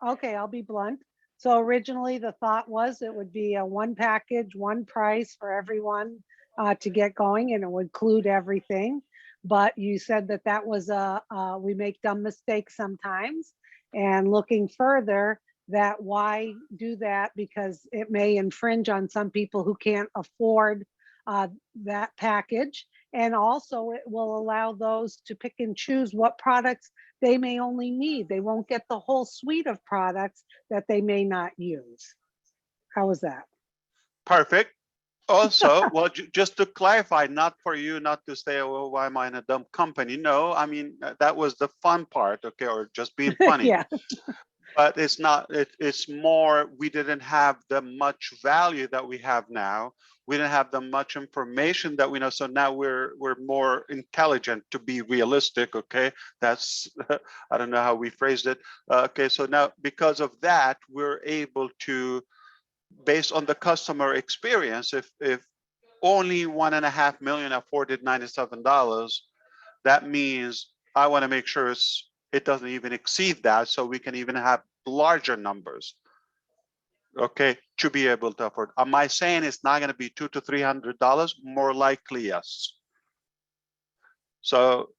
Okay, I'll be blunt. So originally the thought was it would be a one package, one price for everyone to get going, and it would include everything. But you said that that was we make dumb mistakes sometimes, and looking further, that why do that? Because it may infringe on some people who can't afford that package. And also it will allow those to pick and choose what products they may only need. They won't get the whole suite of products that they may not use. How was that? Perfect. Also, well, just to clarify, not for you, not to say, well, why am I in a dumb company? No, I mean, that was the fun part, okay, or just being funny. Yeah. But it's not, it's more, we didn't have the much value that we have now. We didn't have the much information that we know. So now we're more intelligent, to be realistic, okay? That's, I don't know how we phrased it. Okay, so now because of that, we're able to, based on the customer experience, if only 1.5 million afforded $97, that means I want to make sure it doesn't even exceed that, so we can even have larger numbers, okay, to be able to afford. Am I saying it's not going to be $200 to $300? More likely, yes. So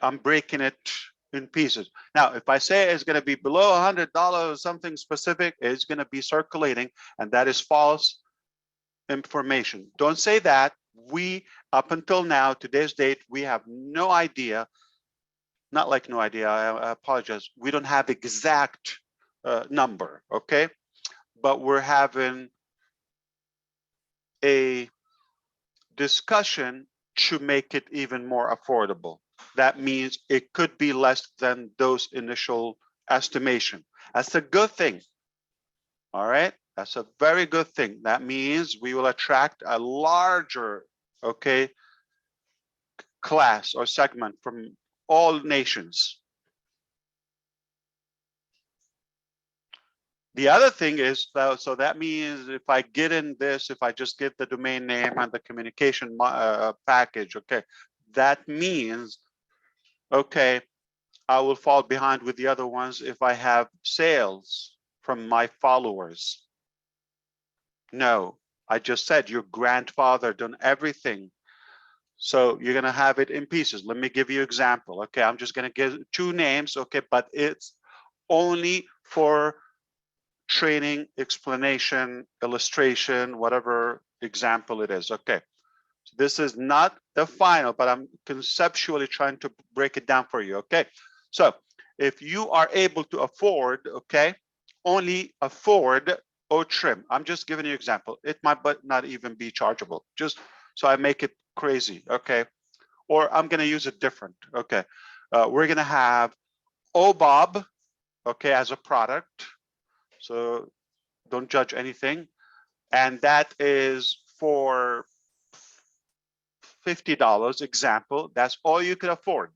I'm breaking it in pieces. Now, if I say it's going to be below $100, something specific, it's going to be circulating, and that is false information. Don't say that. We, up until now, today's date, we have no idea. Not like no idea, I apologize. We don't have exact number, okay? But we're having a discussion to make it even more affordable. That means it could be less than those initial estimation. That's a good thing. All right, that's a very good thing. That means we will attract a larger, okay, class or segment from all nations. The other thing is, so that means if I get in this, if I just get the domain name and the communication package, okay, that means, okay, I will fall behind with the other ones if I have sales from my followers. No, I just said your grandfather done everything. So you're gonna have it in pieces. Let me give you an example. Okay, I'm just gonna give 2 names, okay, but it's only for training, explanation, illustration, whatever example it is. Okay, so this is not the final, but I'm conceptually trying to break it down for you. Okay, so if you are able to afford, okay, only afford or trim, I'm just giving you an example. It might but not even be chargeable, just so I make it crazy. Okay, or I'm going to use it different. Okay, we're going to have OBOB, okay, as a product. So don't judge anything. And that is for $50 example. That's all you could afford.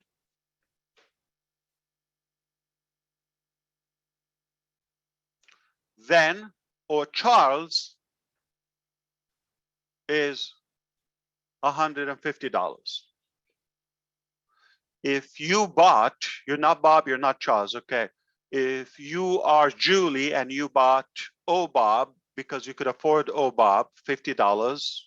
Then, or Charles is $150. If you bought, you're not Bob, you're not Charles, okay. If you are Julie and you bought OBOB because you could afford OBOB, $50,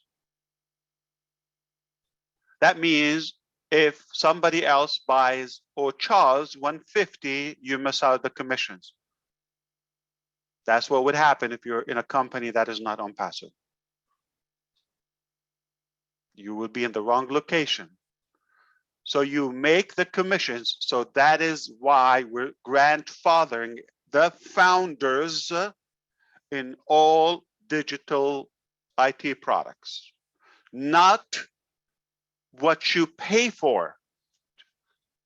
that means if somebody else buys or Charles $150, you miss out the commissions. That's what would happen if you're in a company that is not Onpassive. You will be in the wrong location. So you make the commissions. So that is why we're grandfathering the founders in all digital IT products, not what you pay for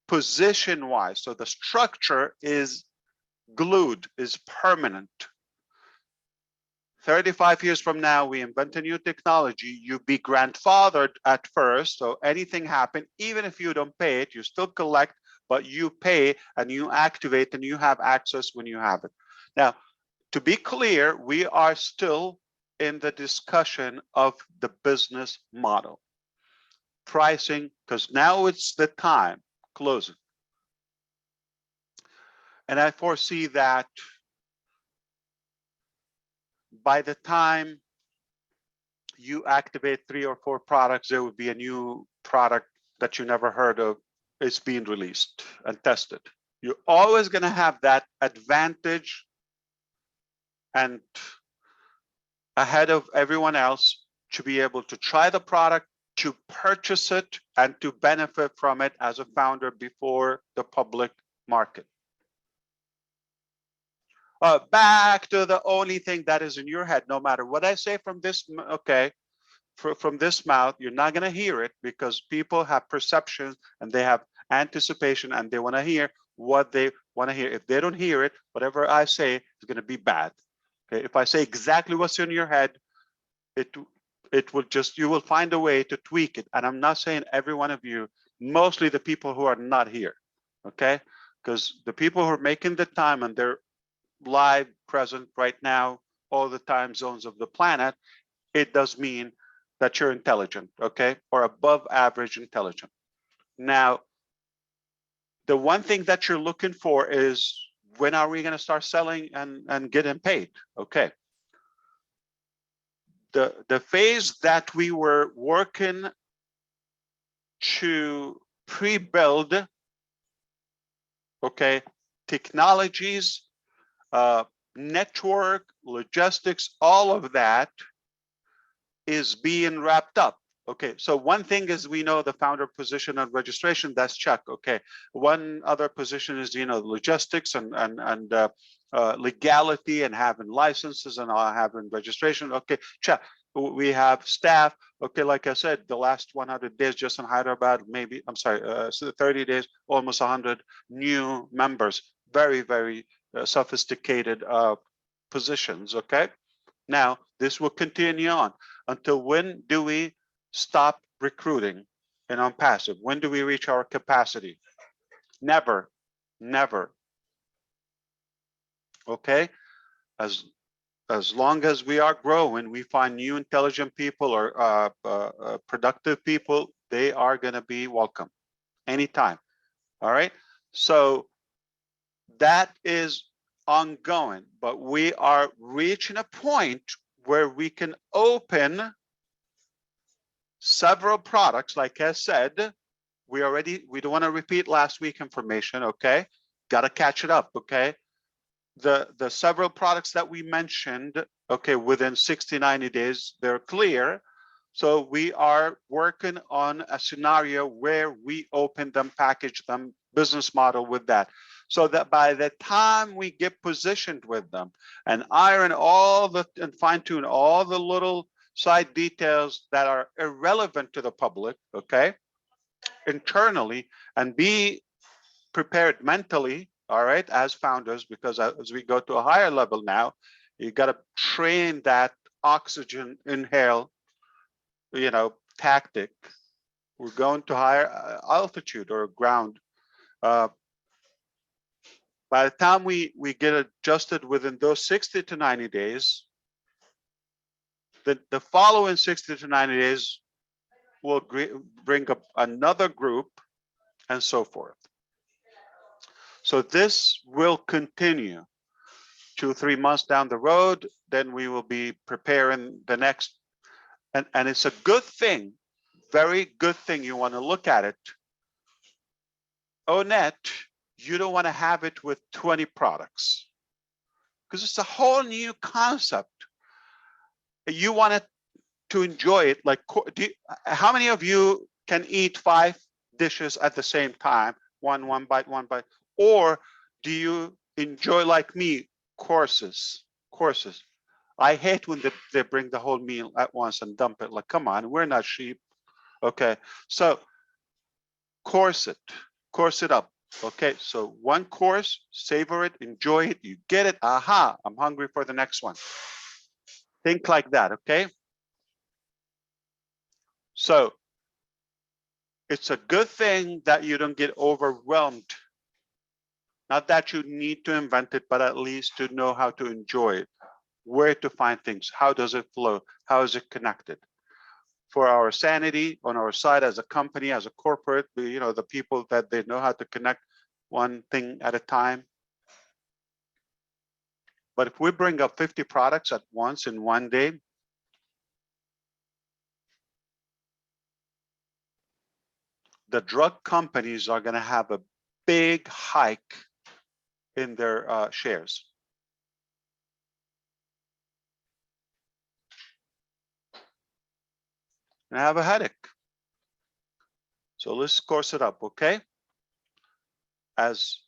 position wise. So the structure is glued, is permanent. 35 years from now, we invent a new technology, you be grandfathered at first. So anything happen, even if you don't pay it, you still collect, but you pay and you activate and you have access when you have it. Now, to be clear, we are still in the discussion of the business model. Pricing, because now it's the time, closing. And I foresee that by the time you activate 3 or 4 products, there will be a new product that you never heard of. It's being released and tested. You're always going to have that advantage and ahead of everyone else to be able to try the product, to purchase it, and to benefit from it as a founder before the public market. Back to the only thing that is in your head, no matter what I say from this, okay, from this mouth, you're not going to hear it because people have perceptions and they have anticipation and they want to hear what they want to hear. If they don't hear it, whatever I say is going to be bad. Okay, if I say exactly what's in your head, it will just, you will find a way to tweak it. And I'm not saying every one of you, mostly the people who are not here, okay? Because the people who are making the time and they're live present right now, all the time zones of the planet, it does mean that you're intelligent, okay, or above average intelligent. Now, the one thing that you're looking for is, when are we going to start selling and getting paid? Okay. The phase that we were working to pre-build, okay, technologies, network, logistics, all of that is being wrapped up. Okay, so one thing is, we know the founder position and registration, that's check. Okay, one other position is, you know, logistics and legality and having licenses and having registration. Okay, check. We have staff. Okay, like I said, the last 100 days just in Hyderabad, maybe, I'm sorry, so 30 days, almost 100 new members. Very, very sophisticated positions. Okay, now this will continue on until when do we stop recruiting in Onpassive? When do we reach our capacity? Never, never. Okay, as long as we are growing, we find new intelligent people or productive people, they are going to be welcome anytime. All right, so that is ongoing, but we are reaching a point where we can open several products. Like I said, we don't want to repeat last week information. Okay, got to catch it up. Okay, the several products that we mentioned, okay, within 60-90 days, they're clear. So we are working on a scenario where we open them, package them, business model with that, so that by the time we get positioned with them and iron and fine tune all the little side details that are irrelevant to the public, okay, internally, and be prepared mentally, all right, as founders, because as we go to a higher level now, you got to train that oxygen inhale, you know, tactic. We're going to higher altitude or ground. By the time we get adjusted within those 60 to 90 days, the following 60 to 90 days will bring up another group and so forth. So this will continue 2-3 months down the road. Then we will be preparing the next, and it's a good thing, very good thing. You want to look at it. ONET, you don't want to have it with 20 products because it's a whole new concept. You want it to enjoy it. Like, how many of you can eat 5 dishes at the same time? One bite. Or do you enjoy, like me, courses? I hate when they bring the whole meal at once and dump it. Like, come on, we're not sheep. Okay, so course it up. Okay, so one course, savor it, enjoy it, you get it. Aha, I'm hungry for the next one. Think like that. Okay, so it's a good thing that you don't get overwhelmed. Not that you need to invent it, but at least to know how to enjoy it, where to find things, how does it flow, how is it connected. For our sanity on our side as a company, as a corporate, you know, the people that they know how to connect one thing at a time. But if we bring up 50 products at once in one day, the drug companies are going to have a big hike in their shares. And I have a headache. So let's course it up, okay? As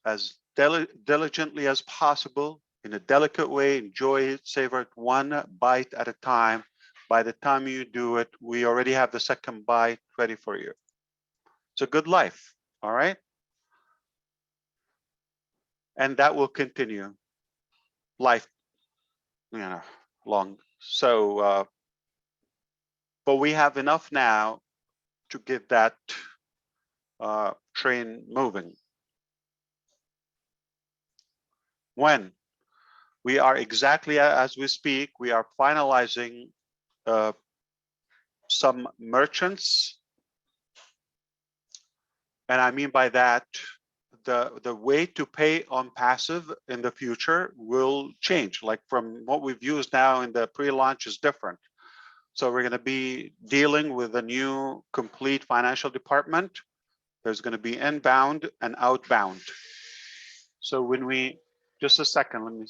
diligently as possible, in a delicate way, enjoy it, savor it one bite at a time. By the time you do it, we already have the second bite ready for you. It's a good life, all right? And that will continue life, you know, long. So, but we have enough now to get that train moving. When we are exactly as we speak, we are finalizing some merchants. And I mean by that, the way to pay on passive in the future will change. Like from what we've used now in the pre-launch is different. So we're going to be dealing with a new complete financial department. There's going to be inbound and outbound. So when we, just a second, let me.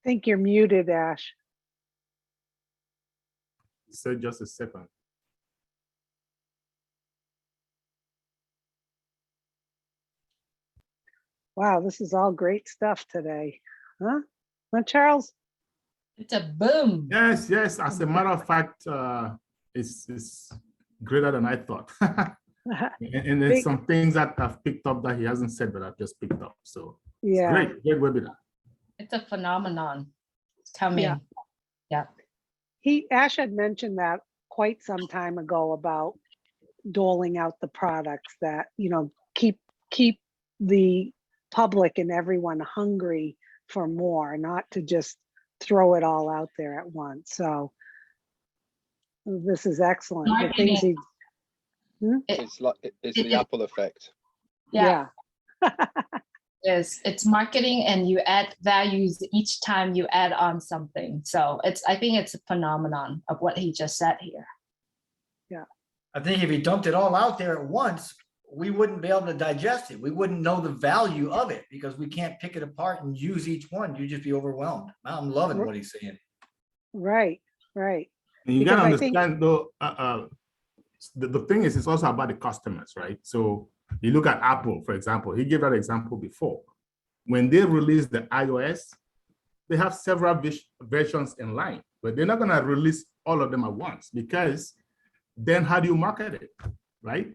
I think you're muted, Ash. So just a second. Wow, this is all great stuff today. Huh? Huh, Charles? It's a boom. Yes, yes. As a matter of fact, it's greater than I thought. And there's some things that I've picked up that he hasn't said, but I've just picked up. So Yeah. great webinar. It's a phenomenon. It's coming. Yeah. Ash had mentioned that quite some time ago about doling out the products that, you know, keep the public and everyone hungry for more, not to just throw it all out there at once. So this is excellent. The things he, It's like it's the Apple effect. Yeah. It's marketing, and you add values each time you add on something. So I think it's a phenomenon of what he just said here. Yeah. I think if he dumped it all out there at once, we wouldn't be able to digest it. We wouldn't know the value of it because we can't pick it apart and use each one. You'd just be overwhelmed. I'm loving what he's saying. Right. And you Because gotta I think- understand though, the thing is, it's also about the customers, right? So you look at Apple, for example, he gave that example before. When they release the iOS, they have several versions in line, but they're not gonna release all of them at once, because then how do you market it, right?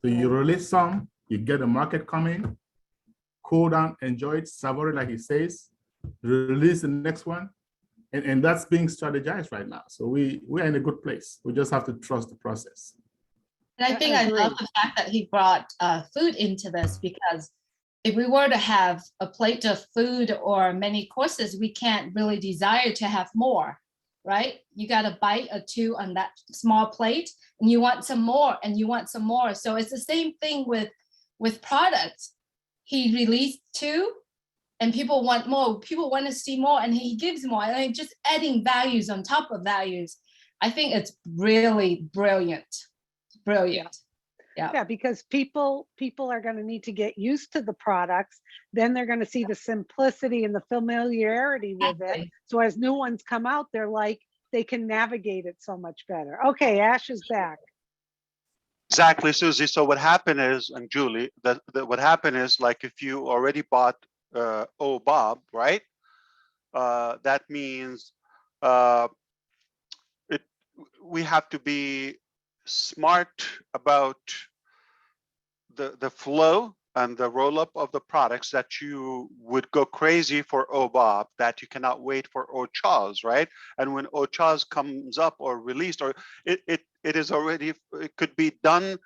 So you release some, you get the market coming, cool down, enjoy it, savor it like he says, release the next one, and that's being strategized right now. So we're in a good place. We just have to trust the process. And I think I love the fact that he brought food into this, because if we were to have a plate of food or many courses, we can't really desire to have more, right? You got a bite or two on that small plate, and you want some more, and you want some more. So it's the same thing with products. He released 2, and people want more. People want to see more, and he gives more. And just adding values on top of values. I think it's really brilliant. Brilliant. Yeah, because people are going to need to get used to the products. Then they're going to see the simplicity and the familiarity with it. So as new ones come out, they're like, they can navigate it so much better. Okay, Ash is back. Exactly, Susie. So what happened is, and Julie, what happened is, like, if you already bought Bob, right? That means we have to be smart about the flow and the roll up of the products, that you would go crazy for Bob, that you cannot wait for Charles, right? And when Charles comes up or released, or it is already, it could be done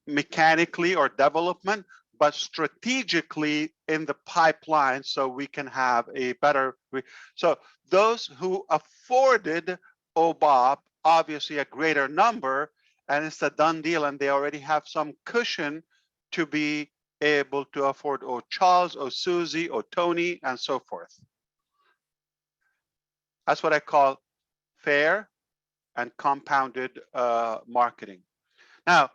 mechanically or development, but strategically in the pipeline, so we can have a better. So those who afforded Bob, obviously a greater number, and it's a done deal, and they already have some cushion to be able to afford Charles or Susie or Tony and so forth. That's what I call fair and compounded marketing. Now,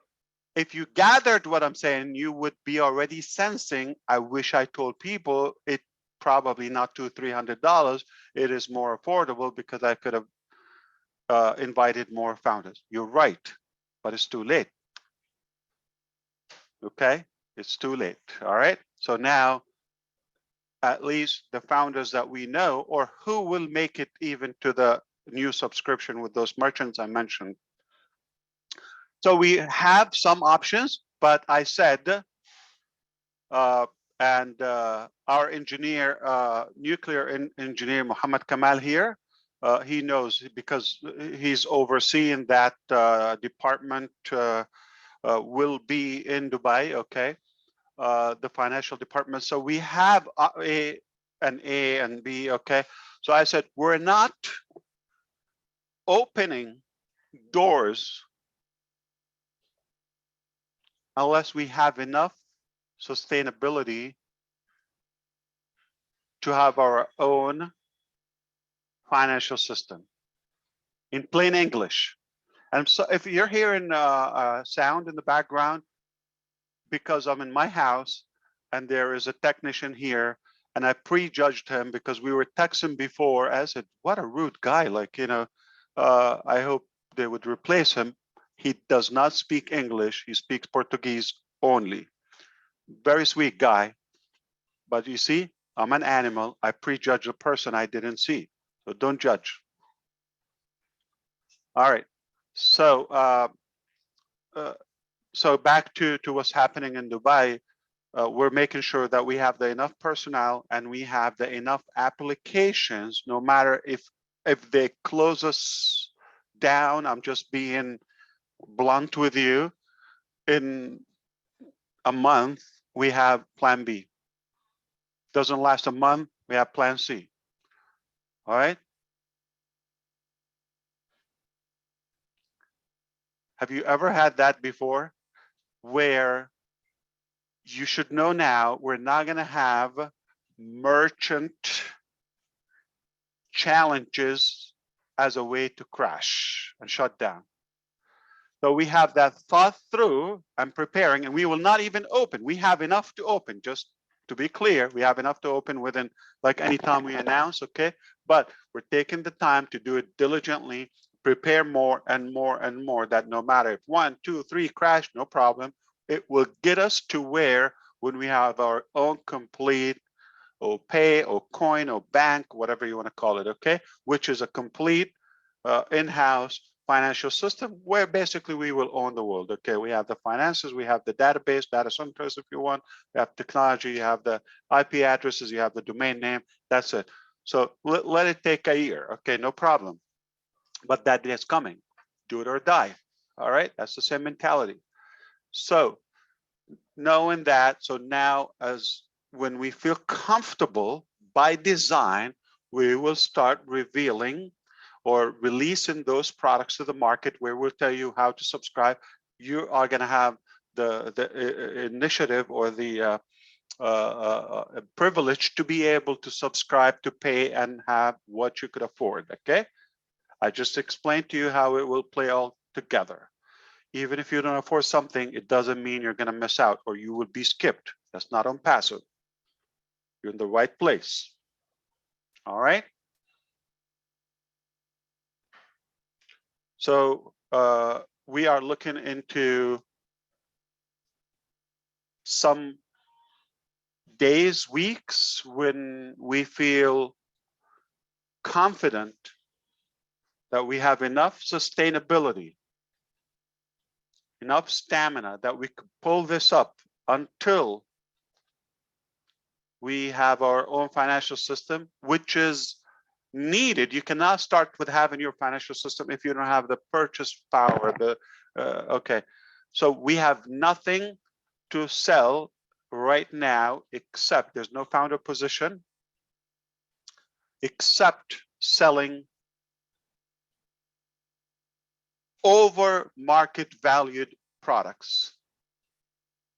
if you gathered what I'm saying, you would be already sensing, I wish I told people it probably not $200-300. It is more affordable because I could have invited more founders. You're right, but it's too late. Okay, it's too late. All right. So now, at least the founders that we know, or who will make it even to the new subscription with those merchants I mentioned. So we have some options, but I said, and our engineer, nuclear engineer Muhammad Kamal here, he knows, because he's overseeing that department. Will be in Dubai, okay, the financial department. So we have an A and B, okay? So I said, we're not opening doors unless we have enough sustainability to have our own financial system. In plain English. And so if you're hearing sound in the background, because I'm in my house and there is a technician here, and I prejudged him because we were texting before. I said, what a rude guy, like, you know, I hope they would replace him. He does not speak English. He speaks Portuguese only. Very sweet guy. But you see, I'm an animal. I prejudge a person I didn't see. So don't judge. All right. So so back to what's happening in Dubai. We're making sure that we have the enough personnel and we have the enough applications, no matter if they close us down. I'm just being blunt with you. In a month, we have plan B. Doesn't last a month, we have plan C. All right. Have you ever had that before, where you should know now we're not going to have merchant challenges as a way to crash and shut down? So we have that thought through and preparing, and we will not even open. We have enough to open, just to be clear, we have enough to open within, like, any time we announce, okay? But we're taking the time to do it diligently, prepare more and more and more, that no matter if 1, 2, 3 crash, no problem. It will get us to where, when we have our own complete or pay or coin or bank, whatever you want to call it, okay? Which is a complete in-house financial system where basically we will own the world. Okay, we have the finances, we have the database, data centers if you want, you have technology, you have the IP addresses, you have the domain name, that's it. So let it take a year, okay, no problem. But that day is coming, do it or die. All right, that's the same mentality. So knowing that, so now as when we feel comfortable by design, we will start revealing or releasing those products to the market where we'll tell you how to subscribe. You are going to have the initiative or the privilege to be able to subscribe, to pay, and have what you could afford, okay? I just explained to you how it will play all together. Even if you don't afford something, it doesn't mean you're going to miss out or you will be skipped. That's not Onpassive. You're in the right place. All right? So we are looking into some days, weeks when we feel confident that we have enough sustainability, enough stamina that we could pull this up until we have our own financial system, which is needed. You cannot start with having your financial system if you don't have the purchase power. Okay, so we have nothing to sell right now except there's no founder position, except selling over market valued products.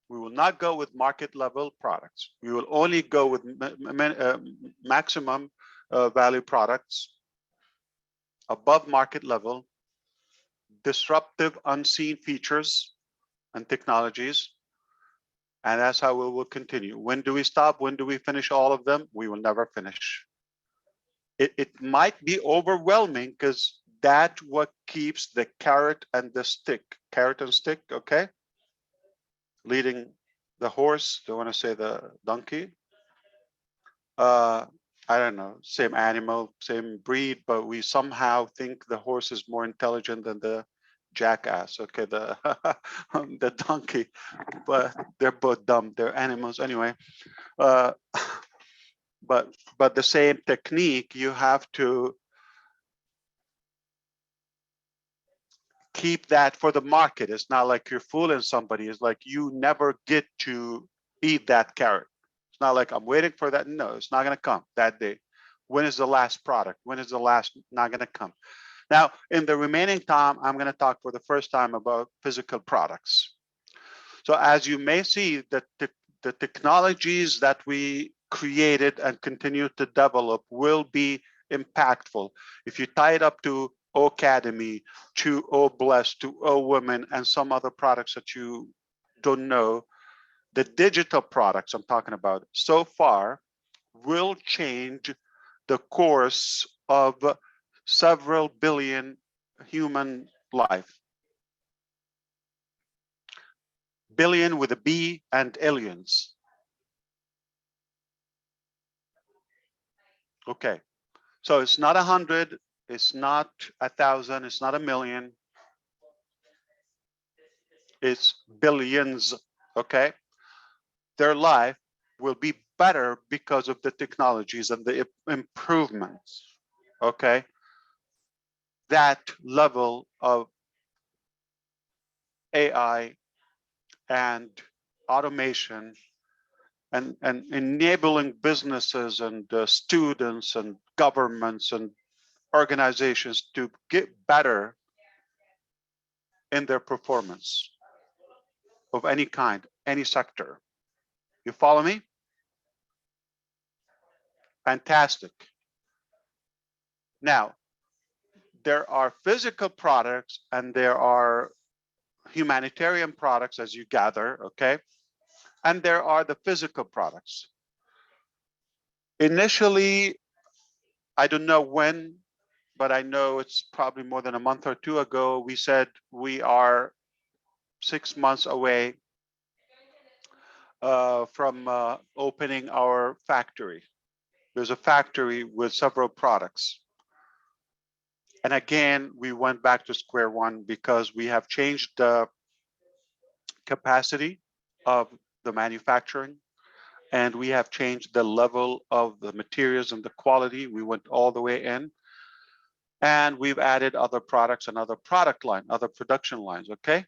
We will not go with market level products. We will only go with maximum value products above market level, disruptive unseen features and technologies. And that's how we will continue. When do we stop? When do we finish all of them? We will never finish. It might be overwhelming because that's what keeps the carrot and the stick. Carrot and stick, okay? Leading the horse, don't want to say the donkey. I don't know, same animal, same breed, but we somehow think the horse is more intelligent than the jackass, okay, the the donkey, but they're both dumb, they're animals anyway. But the same technique, you have to keep that for the market. It's not like you're fooling somebody. It's like you never get to eat that carrot. It's not like I'm waiting for that. No, it's not going to come that day. When is the last product? When is the last not going to come? Now, in the remaining time, I'm going to talk for the first time about physical products. So as you may see, the technologies that we created and continue to develop will be impactful. If you tie it up to Academy, to Bless, to Women, and some other products that you don't know, the digital products I'm talking about so far will change the course of several billion human life. Billion with a B and aliens. Okay, so it's not 100, it's not 1,000, it's not 1,000,000. It's billions, okay? Their life will be better because of the technologies and the improvements, okay? That level of AI and automation and enabling businesses and students and governments and organizations to get better in their performance of any kind, any sector. You follow me? Fantastic. Now, there are physical products and there are humanitarian products, as you gather, okay? And there are the physical products. Initially, I don't know when, but I know it's probably more than a month or two ago, we said we are 6 months away from opening our factory. There's a factory with several products. And again, we went back to square one because we have changed the capacity of the manufacturing, and we have changed the level of the materials and the quality. We went all the way in, and we've added other products and other product line, other production lines, okay?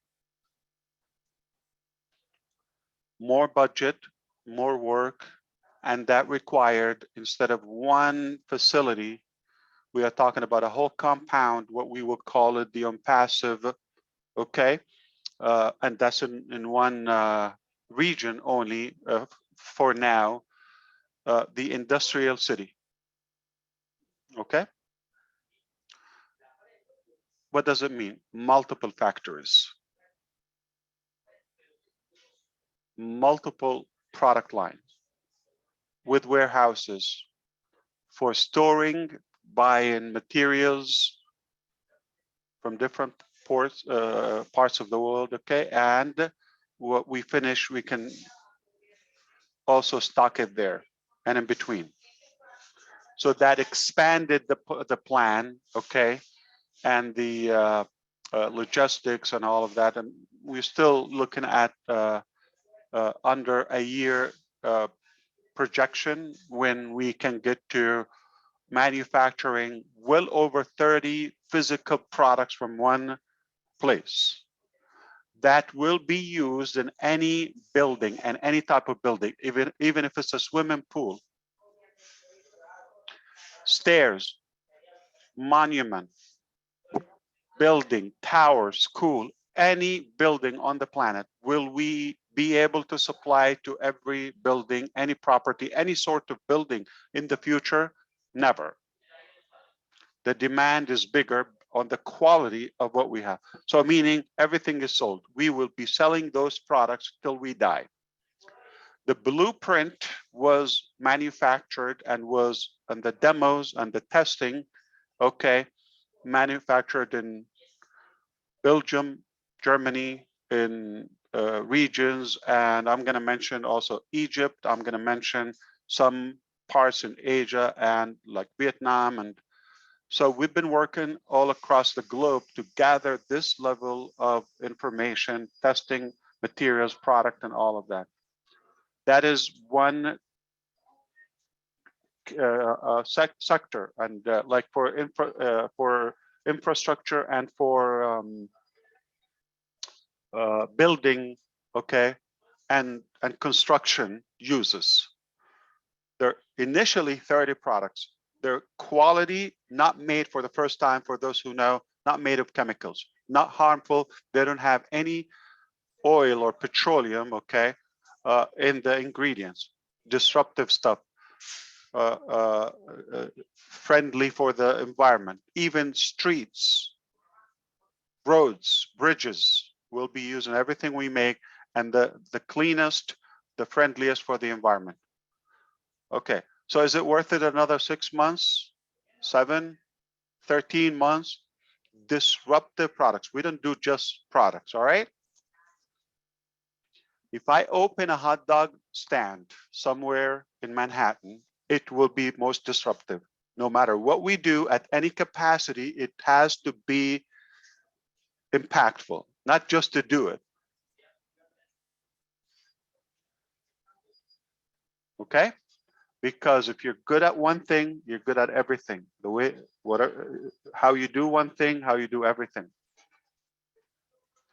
More budget, more work, and that required, instead of one facility, we are talking about a whole compound, what we will call it the Onpassive, okay? And that's in one region only for now, the industrial city, okay? What does it mean? Multiple factories, multiple product lines with warehouses for storing, buying materials from different parts of the world, okay? And what we finish, we can also stock it there and in between. So that expanded the plan, okay? And the logistics and all of that. And we're still looking at under a year projection when we can get to manufacturing well over 30 physical products from one place that will be used in any building and any type of building, even if it's a swimming pool, stairs, monument, building, tower, school, any building on the planet. Will we be able to supply to every building, any property, any sort of building in the future? Never. The demand is bigger on the quality of what we have. So meaning everything is sold. We will be selling those products till we die. The blueprint was manufactured and the demos and the testing, okay, manufactured in Belgium, Germany, in regions, and I'm going to mention also Egypt. I'm going to mention some parts in Asia and like Vietnam. And so we've been working all across the globe to gather this level of information, testing materials, product, and all of that. That is one sector, and like for infrastructure and for building, okay, and construction uses. initially 30 products. They're quality, not made for the first time, for those who know, not made of chemicals, not harmful. They don't have any oil or petroleum, okay, in the ingredients. Disruptive stuff, friendly for the environment. Even streets, roads, bridges will be used in everything we make, and the cleanest, the friendliest for the environment. Okay, so is it worth it another 6 months, 7, 13 months? Disruptive products. We don't do just products, all right? If I open a hot dog stand somewhere in Manhattan, it will be most disruptive. No matter what we do at any capacity, it has to be impactful, not just to do it. Okay? Because if you're good at one thing, you're good at everything. The way, how you do one thing, how you do everything.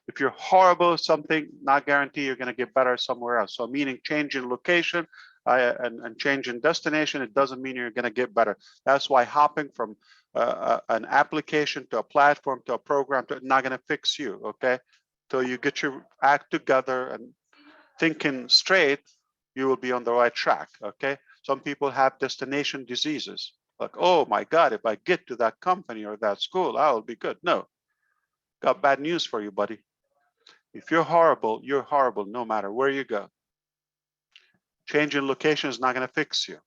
If you're horrible at something, not guarantee you're going to get better somewhere else. So meaning change in location and change in destination, it doesn't mean you're going to get better. That's why hopping from an application to a platform to a program to not going to fix you, okay? Till you get your act together and thinking straight, you will be on the right track, okay? Some people have destination diseases. Like, oh my God, if I get to that company or that school, I will be good. No, got bad news for you, buddy. If you're horrible no matter where you go. Change in location is not going to fix you.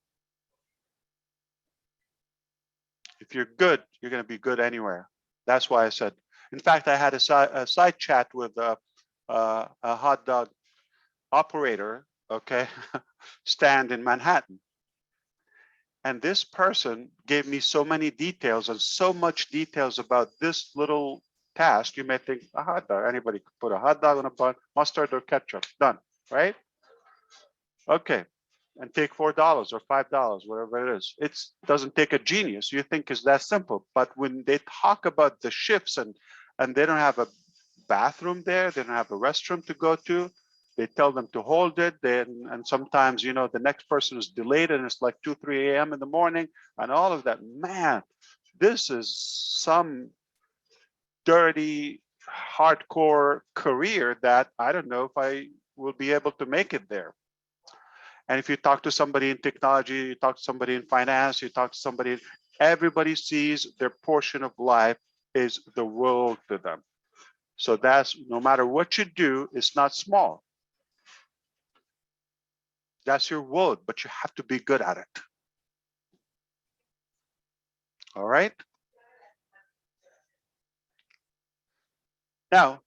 If you're good, you're going to be good anywhere. That's why I said, in fact, I had a side chat with a hot dog operator, okay, stand in Manhattan. And this person gave me so many details and so much details about this little task. You may think a hot dog, anybody could put a hot dog on a bun, mustard or ketchup, done, right? Okay, and take $4 or $5, whatever it is. It doesn't take a genius. You think it's that simple, but when they talk about the shifts and they don't have a bathroom there, they don't have a restroom to go to, they tell them to hold it, and sometimes, you know, the next person is delayed and it's like 2, 3 a.m. in the morning and all of that. Man, this is some dirty, hardcore career that I don't know if I will be able to make it there. And if you talk to somebody in technology, you talk to somebody in finance, you talk to somebody, everybody sees their portion of life is the world to them. So that's, no matter what you do, it's not small. That's your world, but you have to be good at it. All right. Now,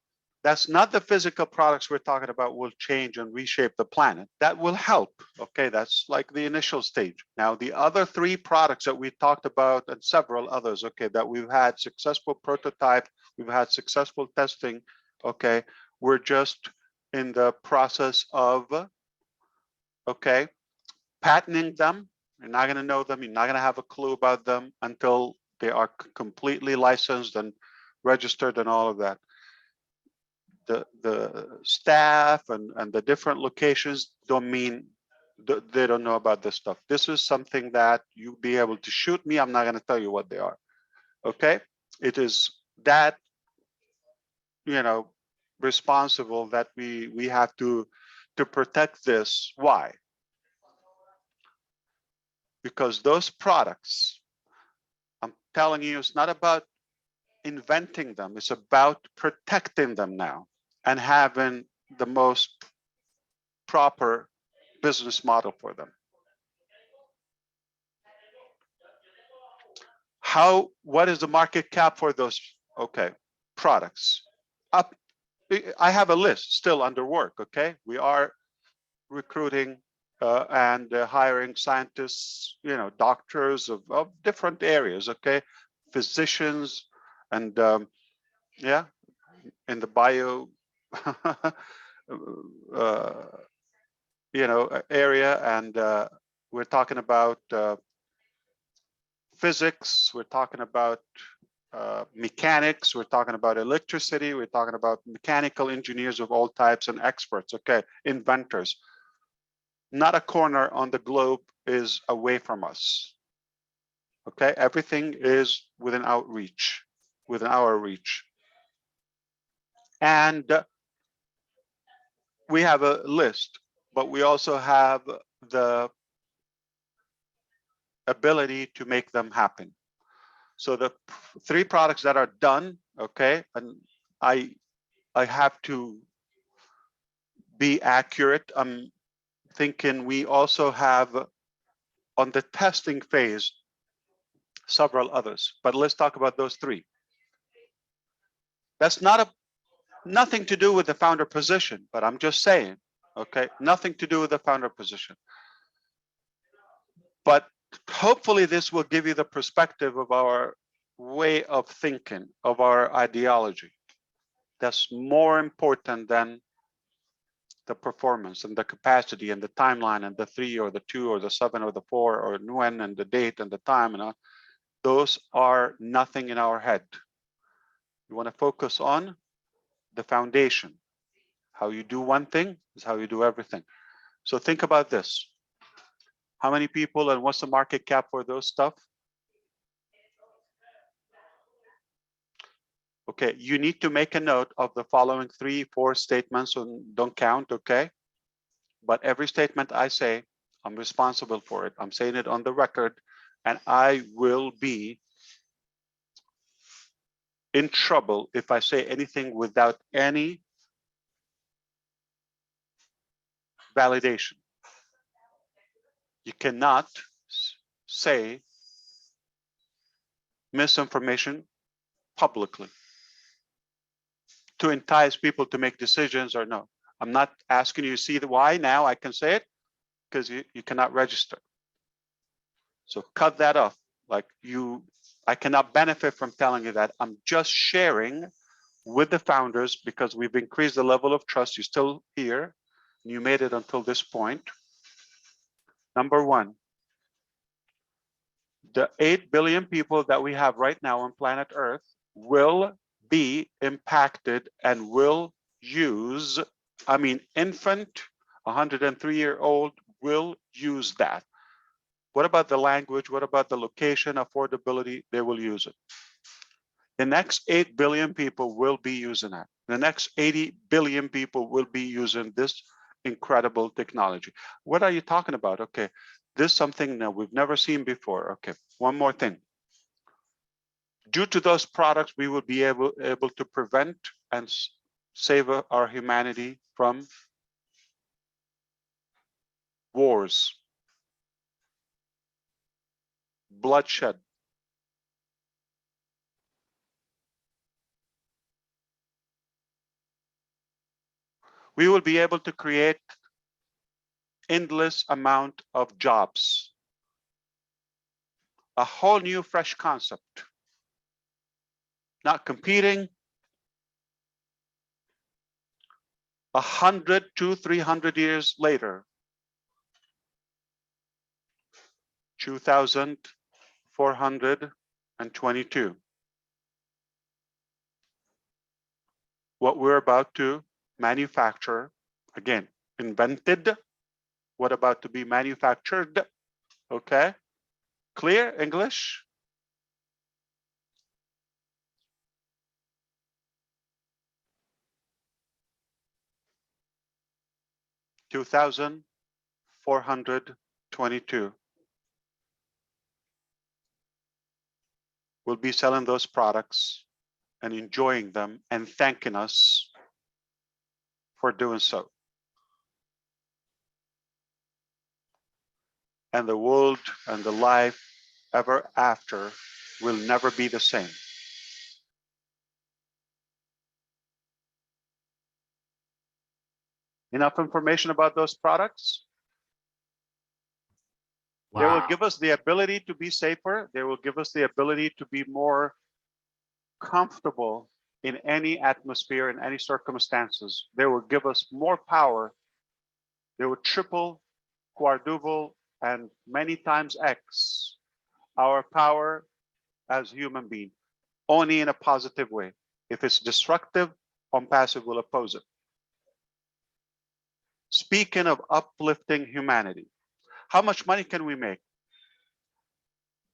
that's not the physical products we're talking about will change and reshape the planet. That will help. Okay, that's like the initial stage. Now, the other 3 products that we talked about and several others, okay, that we've had successful prototype, we've had successful testing, okay, we're just in the process of, okay, patenting them. You're not going to know them. You're not going to have a clue about them until they are completely licensed and registered and all of that. The staff and the different locations don't mean they don't know about this stuff. This is something that you'll be able to shoot me. I'm not going to tell you what they are. Okay, it is that, you know, responsible that we have to protect this. Why? Because those products, I'm telling you, it's not about inventing them. It's about protecting them now and having the most proper business model for them. What is the market cap for those, okay, products? Up, I have a list still under work, okay? We are recruiting and hiring scientists, you know, doctors of different areas, okay? Physicians and yeah, in the bio you know, area, and we're talking about physics, we're talking about mechanics, we're talking about electricity, we're talking about mechanical engineers of all types and experts, okay, inventors. Not a corner on the globe is away from us. Okay, everything is within our reach, And we have a list, but we also have the ability to make them happen. So the 3 products that are done, okay, and I have to be accurate. I'm thinking we also have on the testing phase several others, but let's talk about those 3. That's nothing to do with the founder position, but I'm just saying, okay, nothing to do with the founder position. But hopefully this will give you the perspective of our way of thinking, of our ideology. That's more important than the performance and the capacity and the timeline and the 3 or the 2 or the 7 or the 4 or when and the date and the time. And those are nothing in our head. You want to focus on the foundation. How you do one thing is how you do everything. So think about this. How many people and what's the market cap for those stuff? Okay, you need to make a note of the following 3, 4 statements, and don't count, okay? But every statement I say, I'm responsible for it. I'm saying it on the record, and I will be in trouble if I say anything without any validation. You cannot say misinformation publicly to entice people to make decisions or no. I'm not asking you to see the why now. I can say it because you cannot register. So cut that off. Like I cannot benefit from telling you that. I'm just sharing with the founders because we've increased the level of trust. You're still here. And you made it until this point. Number 1, the 8 billion people that we have right now on planet Earth will be impacted and will use, infant, 103-year-old will use that. What about the language? What about the location, affordability? They will use it. The next 8 billion people will be using that. The next 80 billion people will be using this incredible technology. What are you talking about? Okay, this is something that we've never seen before. Okay, one more thing. Due to those products, we will be able to prevent and save our humanity from wars, bloodshed. We will be able to create endless amount of jobs. A whole new fresh concept. Not competing. 100 to 300 years later. 2422. What we're about to manufacture, again, invented, what about to be manufactured, okay? Clear English? $2,422. We'll be selling those products and enjoying them and thanking us for doing so. And the world and the life ever after will never be the same. Enough information about those products? Wow. They will give us the ability to be safer. They will give us the ability to be more comfortable in any atmosphere, in any circumstances. They will give us more power. They will triple, quadruple, and many times X our power as human beings, only in a positive way. If it's destructive, Onpassive will oppose it. Speaking of uplifting humanity, how much money can we make?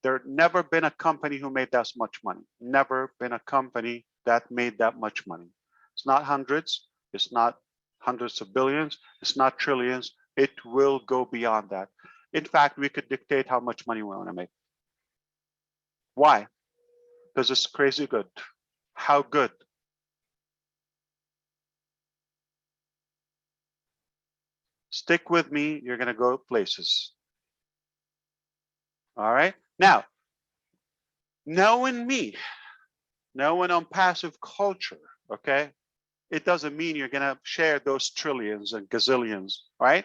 There never been a company who made that much money. Never been a company that made that much money. It's not hundreds. It's not hundreds of billions. It's not trillions. It will go beyond that. In fact, we could dictate how much money we want to make. Why? Because it's crazy good. How good? Stick with me. You're going to go places. All right. Now, knowing me, knowing Onpassive culture, okay, it doesn't mean you're going to share those trillions and gazillions, right?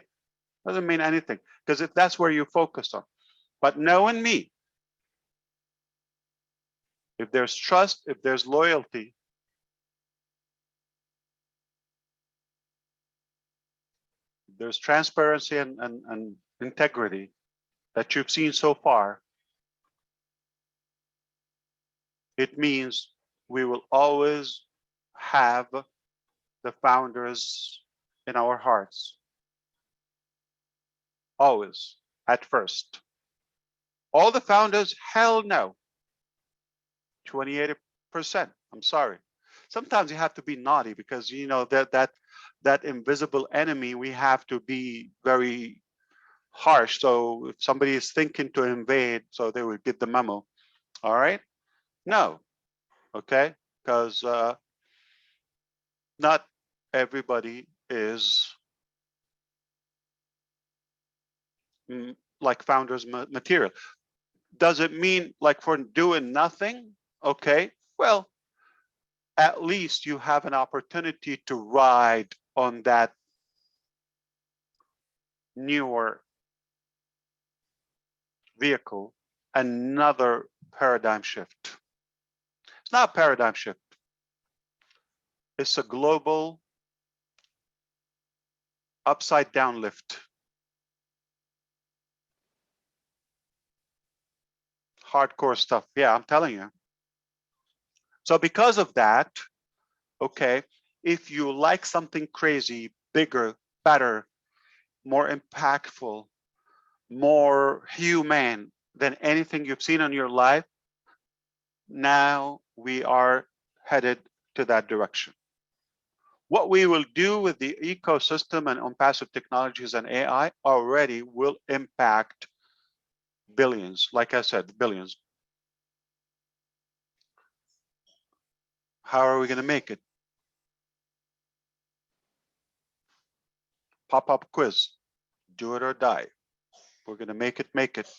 Doesn't mean anything, because if that's where you focus on. But knowing me, if there's trust, if there's loyalty, there's transparency and integrity that you've seen so far, it means we will always have the founders in our hearts. Always, at first. All the founders, hell no. 28%. I'm sorry. Sometimes you have to be naughty because you know that invisible enemy, we have to be very harsh. So if somebody is thinking to invade, so they would get the memo. All right? No. Okay? Because not everybody is like founders material. Does it mean like for doing nothing? Okay, well, at least you have an opportunity to ride on that newer vehicle, another paradigm shift. It's not a paradigm shift. It's a global upside down lift. Hardcore stuff. Yeah, I'm telling you. So because of that, okay, if you like something crazy, bigger, better, more impactful, more human than anything you've seen in your life, now we are headed to that direction. What we will do with the ecosystem and Onpassive technologies and AI already will impact billions. Like I said, billions. How are we going to make it? Pop-up quiz. Do it or die. We're going to make it.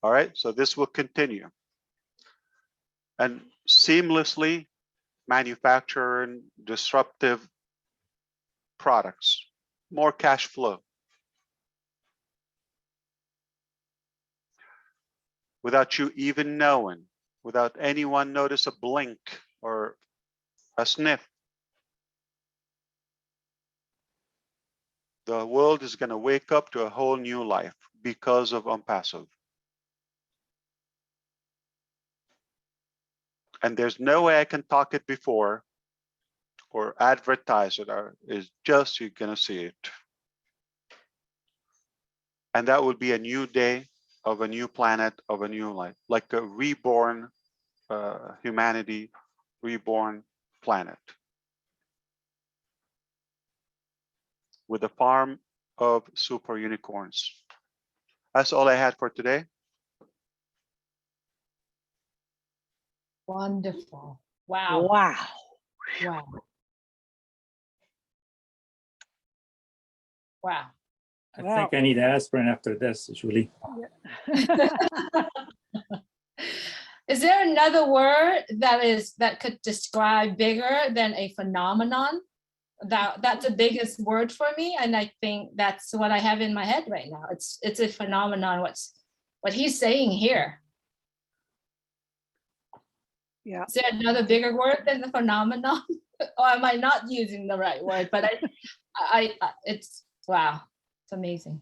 All right. So this will continue. And seamlessly manufacture disruptive products. More cash flow. Without you even knowing, without anyone notice a blink or a sniff. The world is going to wake up to a whole new life because of Onpassive. And there's no way I can talk it before or advertise it, or it's just you're going to see it. And that would be a new day of a new planet, of a new life, like a reborn humanity, reborn planet. With a farm of super unicorns. That's all I had for today. Wonderful. Wow. Wow. Wow. Wow. I Wow. think I need aspirin after this, Julie. Is there another word that could describe bigger than a phenomenon? That's the biggest word for me, and I think that's what I have in my head right now. It's a phenomenon. What he's saying here. Yeah. Is there another bigger word than the phenomenon? Or am I not using the right word? But it's wow. It's amazing.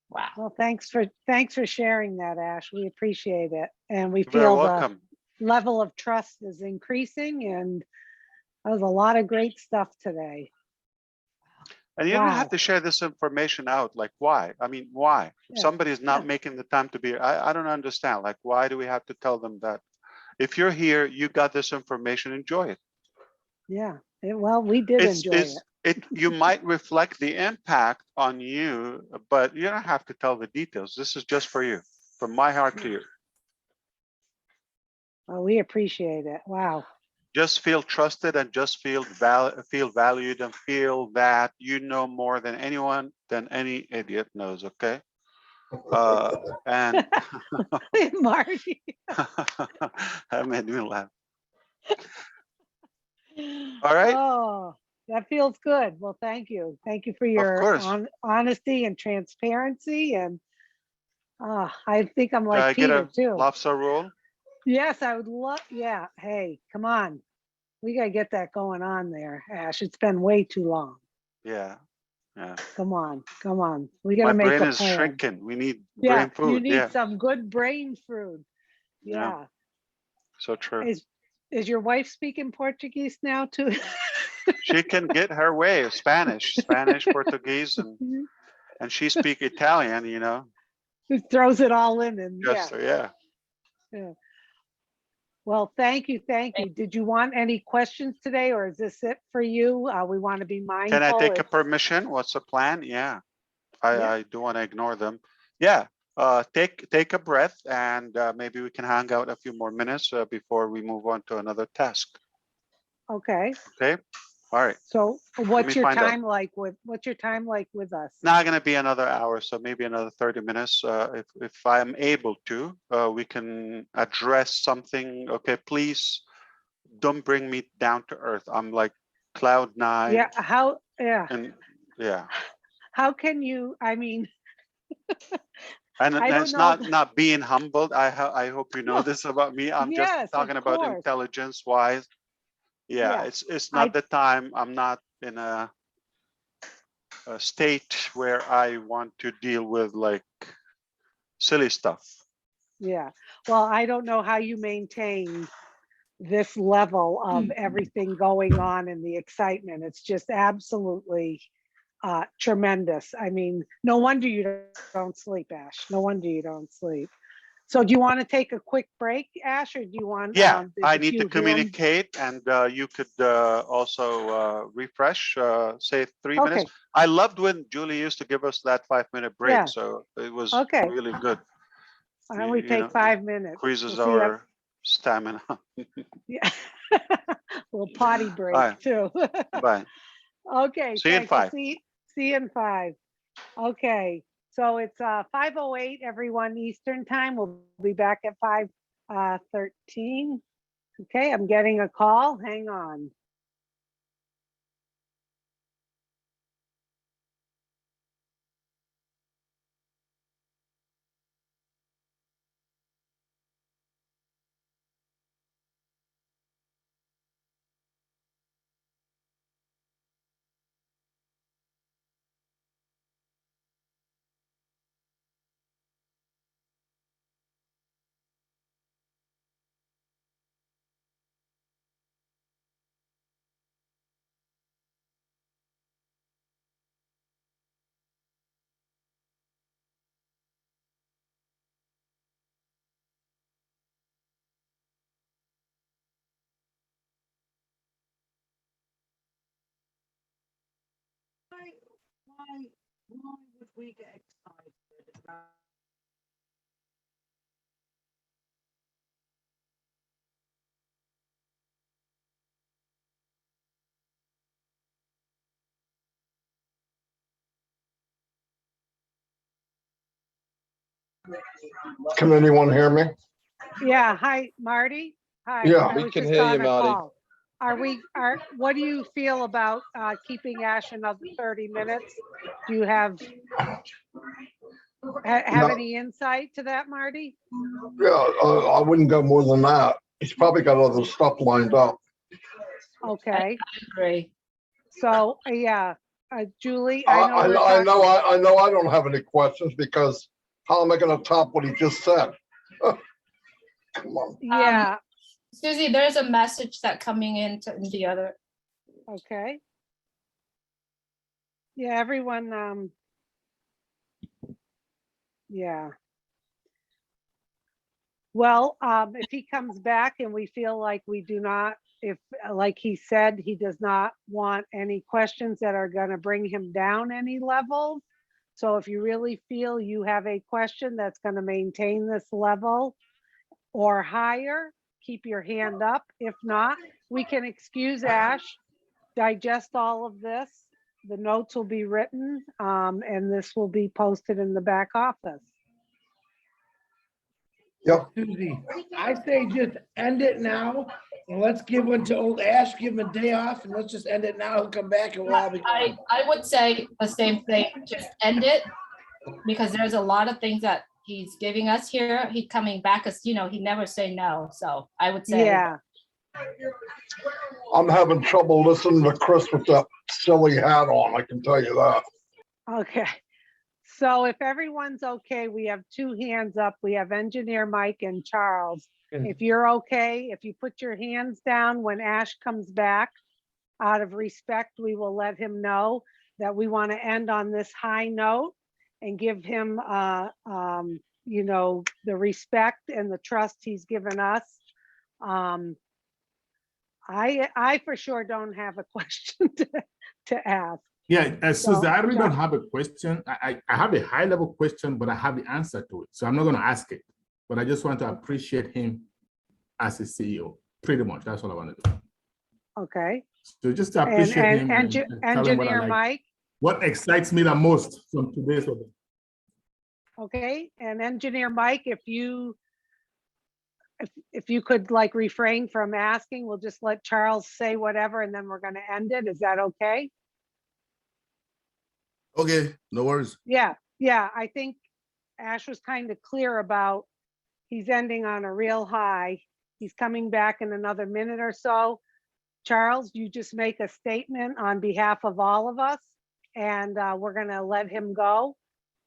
Wow. Well, thanks for sharing that, Ash. We appreciate it. And we You're very feel the welcome. level of trust is increasing, and that was a lot of great stuff today. And you don't Wow. have to share this information out. Like, why? I mean, why? If Yeah. somebody's not Yeah. making the time to be, I don't understand. Like, why do we have to tell them that? If you're here, you got this information, enjoy it. Yeah. Well, we did enjoy it. You might reflect the impact on you, but you don't have to tell the details. This is just for you, from my heart to you. Well, we appreciate it. Wow. Just feel trusted and just feel valued and feel that you know more than anyone, than any idiot knows, okay? And Marty. that made me laugh. All right. Oh, that feels good. Well, thank you. Thank you for your course. honesty and transparency. And I think I'm Can I like get Peter a too. lobster roll? Yes, I would love. Yeah. Hey, come on. We got to get that going on there, Ash. It's been way too long. Yeah. Yeah. Come on. Come on. We got My to make brain a is plan. shrinking. We need Yeah. brain food. You need Yeah. some good brain food. Yeah. So true. Is your wife speaking Portuguese now too? She can get her way of Spanish, Portuguese, and she speak Italian, you know. It throws it all in and Just, yeah. yeah. Well, thank you. Thank you. Did you want any questions today or is this it for you? We want to be mindful. Can I take a permission? What's the plan? Yeah. I don't want to ignore them. Yeah. Take a breath and maybe we can hang out a few more minutes before we move on to another task. Okay. Okay. All right. So what's your find out. time like with us? Not going to be another hour, so maybe another 30 minutes. If I'm able to, we can address something. Okay, please don't bring me down to earth. I'm like cloud 9. Yeah. How? Yeah. And yeah. How can you? I mean. And I don't it's know. not being humbled. I hope you know No. this about me. I'm Yes, just talking of about course. intelligence wise. Yeah, Yeah. it's not the time. I'm not in a state where I want to deal with like silly stuff. Yeah. Well, I don't know how you maintain this level of everything going on and the excitement. It's just absolutely tremendous. I mean, no wonder you don't sleep, Ash. No wonder you don't sleep. So do you want to take a quick break, Ash, or do you want? Yeah, I if need to you communicate, and you could also refresh, say 3 Okay. minutes. I loved when Julie used to give us that 5-minute break, Yeah. so it was Okay. really good. Why don't we take 5 minutes? Increases We'll see our stamina. Yeah. Little potty break All right. too. Bye. Okay. See you in thanks. 5. See you in 5. Okay. So it's 5:08 everyone Eastern time. We'll be back at 5:13. Okay, I'm getting a call. Hang on. Why would we get excited about Can anyone hear me? Yeah, hi, Marty. Hi. Yeah. I We was can just hear on you, a Marty. call. What do you feel about keeping Ash another 30 minutes? Do you have No. any insight to that, Marty? Yeah, I wouldn't go more than that. He's probably got other stuff lined up. Okay, Agree. so yeah, Julie, I I know. I know I don't have any questions because how am I going to top what he just said? Come on. Yeah, Susie, there's a message that coming in the other. okay. Yeah, everyone, yeah. Well, if he comes back and we feel like we do not, if, like he said, he does not want any questions that are gonna bring him down any levels. So if you really feel you have a question that's gonna maintain this level or higher, keep your hand up. If not, we can excuse Ash, digest all of this. The notes will be written, and this will be posted in the back office. Yep. Susie, I say just end it now, and let's give one to old Ash, give him a day off, and let's just end it now and come back and we'll all be gone. I would say the same thing, just end it, because there's a lot of things that he's giving us here. He's coming back, as you know, he never say no. So I would say, Yeah, I'm having trouble listening to Chris with that silly hat on, I can tell you that. okay. So if everyone's okay, we have two hands up. We have Engineer Mike and Charles. Okay. If you're okay, if you put your hands down when Ash comes back, out of respect, we will let him know that we want to end on this high note and give him, you know, the respect and the trust he's given us. I for sure don't have a question to ask. Yeah, Susie, So, I really don't Chuck. have a question. I have a high level question, but I have the answer to it. So I'm not going to ask it, but I just want to appreciate him as a CEO. Pretty much. That's all I want to do. Okay. So just to And, appreciate him and tell him what I Engineer like. Mike, What excites me the most from today's event. okay, and Engineer Mike, if you could like refrain from asking, we'll just let Charles say whatever and then we're gonna end it. Is that okay? Okay, no worries. Yeah, I think Ash was kind of clear about he's ending on a real high. He's coming back in another minute or so. Charles, you just make a statement on behalf of all of us, and we're gonna let him go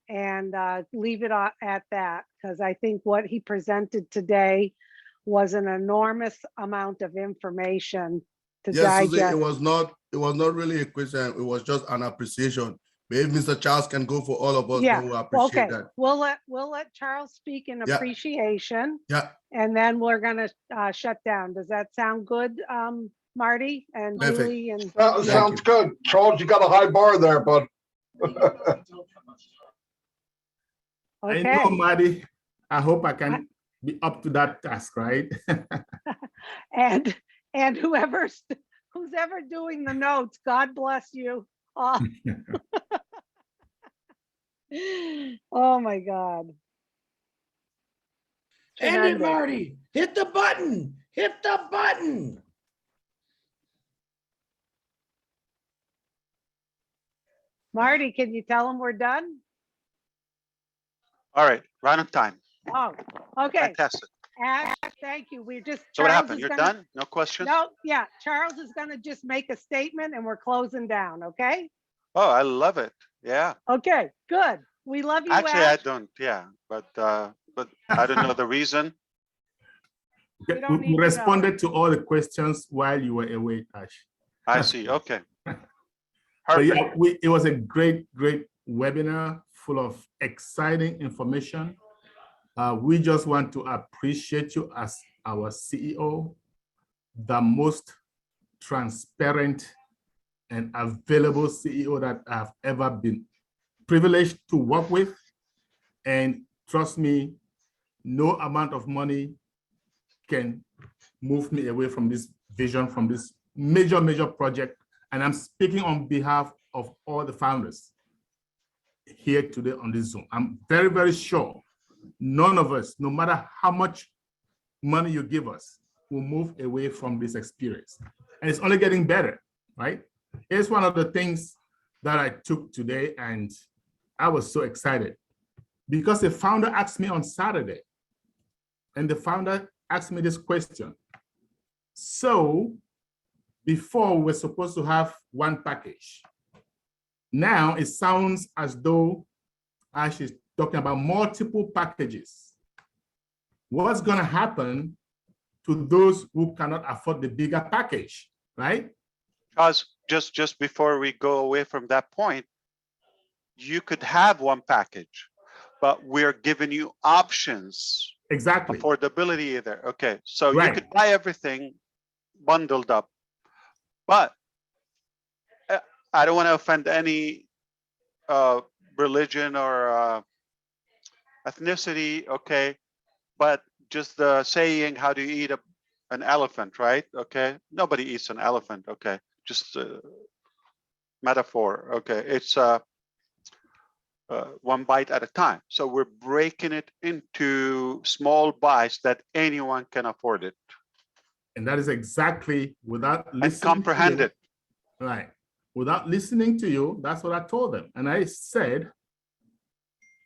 and leave it at that, because I think what he presented today was an enormous amount of information to Yes, Susie, digest. it was not really a question. It was just an appreciation. Maybe Mr. Charles can go for all of us, Yeah, then we'll appreciate okay, that. we'll let Charles speak in Yeah. appreciation, Yeah, and then we're gonna shut down. Does that sound good, Marty and Perfect. Julie? And That yeah. sounds good. Charles, you got a high bar there, bud. I know, Okay, Maddie. I hope I can be up to that task, right? and who's ever doing the notes, God bless you. Oh, oh my God. End it, Tremendous. Marty. Hit the button. Hit the button. Marty, can you tell them we're done? All right, right on time. Oh, okay. Fantastic. Ash, thank you. We're just. So what Charles happened? is You're gonna- done? No questions? No, yeah, Charles is gonna just make a statement and we're closing down, okay? Oh, I love it. Yeah. Okay, good. We love you, Actually, I Ash. don't. Yeah, but I don't know the reason. We don't need We to know. responded to all the questions while you were away, Ash. I see. Okay. But Perfect. yeah, it was a great webinar full of exciting information. We just want to appreciate you as our CEO, the most transparent and available CEO that I've ever been privileged to work with. And trust me, no amount of money can move me away from this vision, from this major project. And I'm speaking on behalf of all the founders here today on this Zoom. I'm very sure none of us, no matter how much money you give us, will move away from this experience. And it's only getting better, right? Here's one of the things that I took today, and I was so excited because the founder asked me on Saturday, and the founder asked me this question. So before we were supposed to have one package. Now it sounds as though Ash is talking about multiple packages. What's going to happen to those who cannot afford the bigger package, right? Because just before we go away from that point, you could have one package, but we're giving you options. Exactly. Affordability either. Okay, so you Right. could buy everything bundled up, but I don't want to offend any religion or ethnicity, okay, but just the saying, how do you eat an elephant, right? Okay, nobody eats an elephant, okay, just metaphor, okay, it's one bite at a time. So we're breaking it into small bites that anyone can afford it. And that is exactly without listening and comprehend to you, it. Right. Without listening to you, that's what I told them. And I said,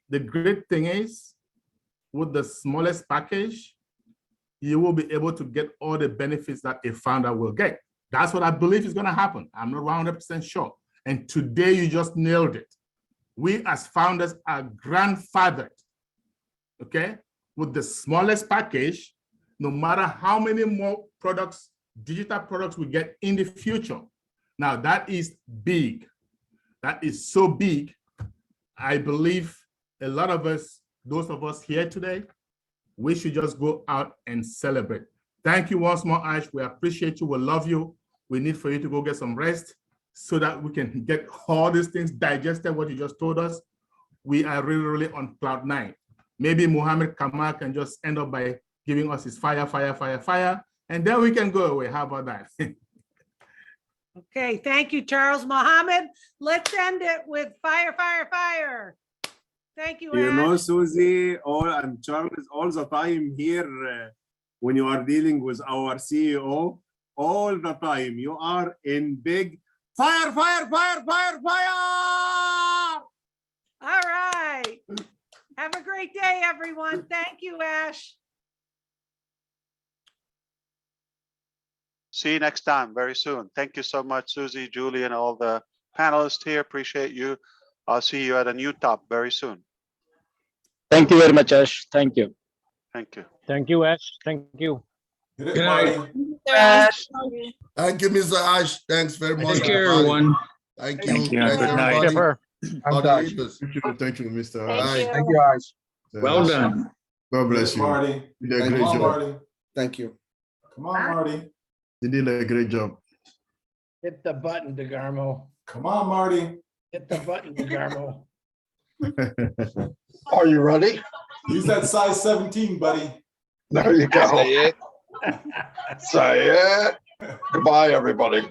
the great thing is, with the smallest package, you will be able to get all the benefits that a founder will get. That's what I believe is going to happen. I'm not 100% sure. And today you just nailed it. We as founders are grandfathered, okay, with the smallest package, no matter how many more products, digital products we get in the future. Now that is big. That is so big. I believe a lot of us, those of us here today, we should just go out and celebrate. Thank you once more, Ash. We appreciate you. We love you. We need for you to go get some rest so that we can get all these things digested, what you just told us. We are really, really on cloud 9. Maybe Muhammad Kamal can just end up by giving us his fire, and then we can go away. How about that? Okay, thank you, Charles. Mohammed, let's end it with fire, fire, fire. Thank you, You know, Ash. Susie, and Charles, all the time here, when you are dealing with our CEO, all the time, you are in big fire, fire, fire, fire, fire! All right. Have a great day, everyone. Thank you, Ash. See you next time, very soon. Thank you so much, Susie, Julie, and all the panelists here. Appreciate you. I'll see you at a new top very soon. Thank you very much, Ash. Thank you. Thank you. Thank you, Ash. Thank you. Good night. Ash. Thank you, Mr. Ash. Thanks very much. Take care, everyone. Thank you. Thank you. Thanks, Good night. everybody. I'm All the done. leaders. Thank you, Mr. Thank Ash. you. Thank you, Ash. Well done. God bless you. Marty. You did a Thank great you. job. Marty. Thank you. Come on, Marty. You did a great job. Hit the button, DeGarmo. Come on, Marty. Hit the button, DeGarmo. Are you ready? Use that size 17, buddy. There you go. Say it. Say it. Goodbye, everybody.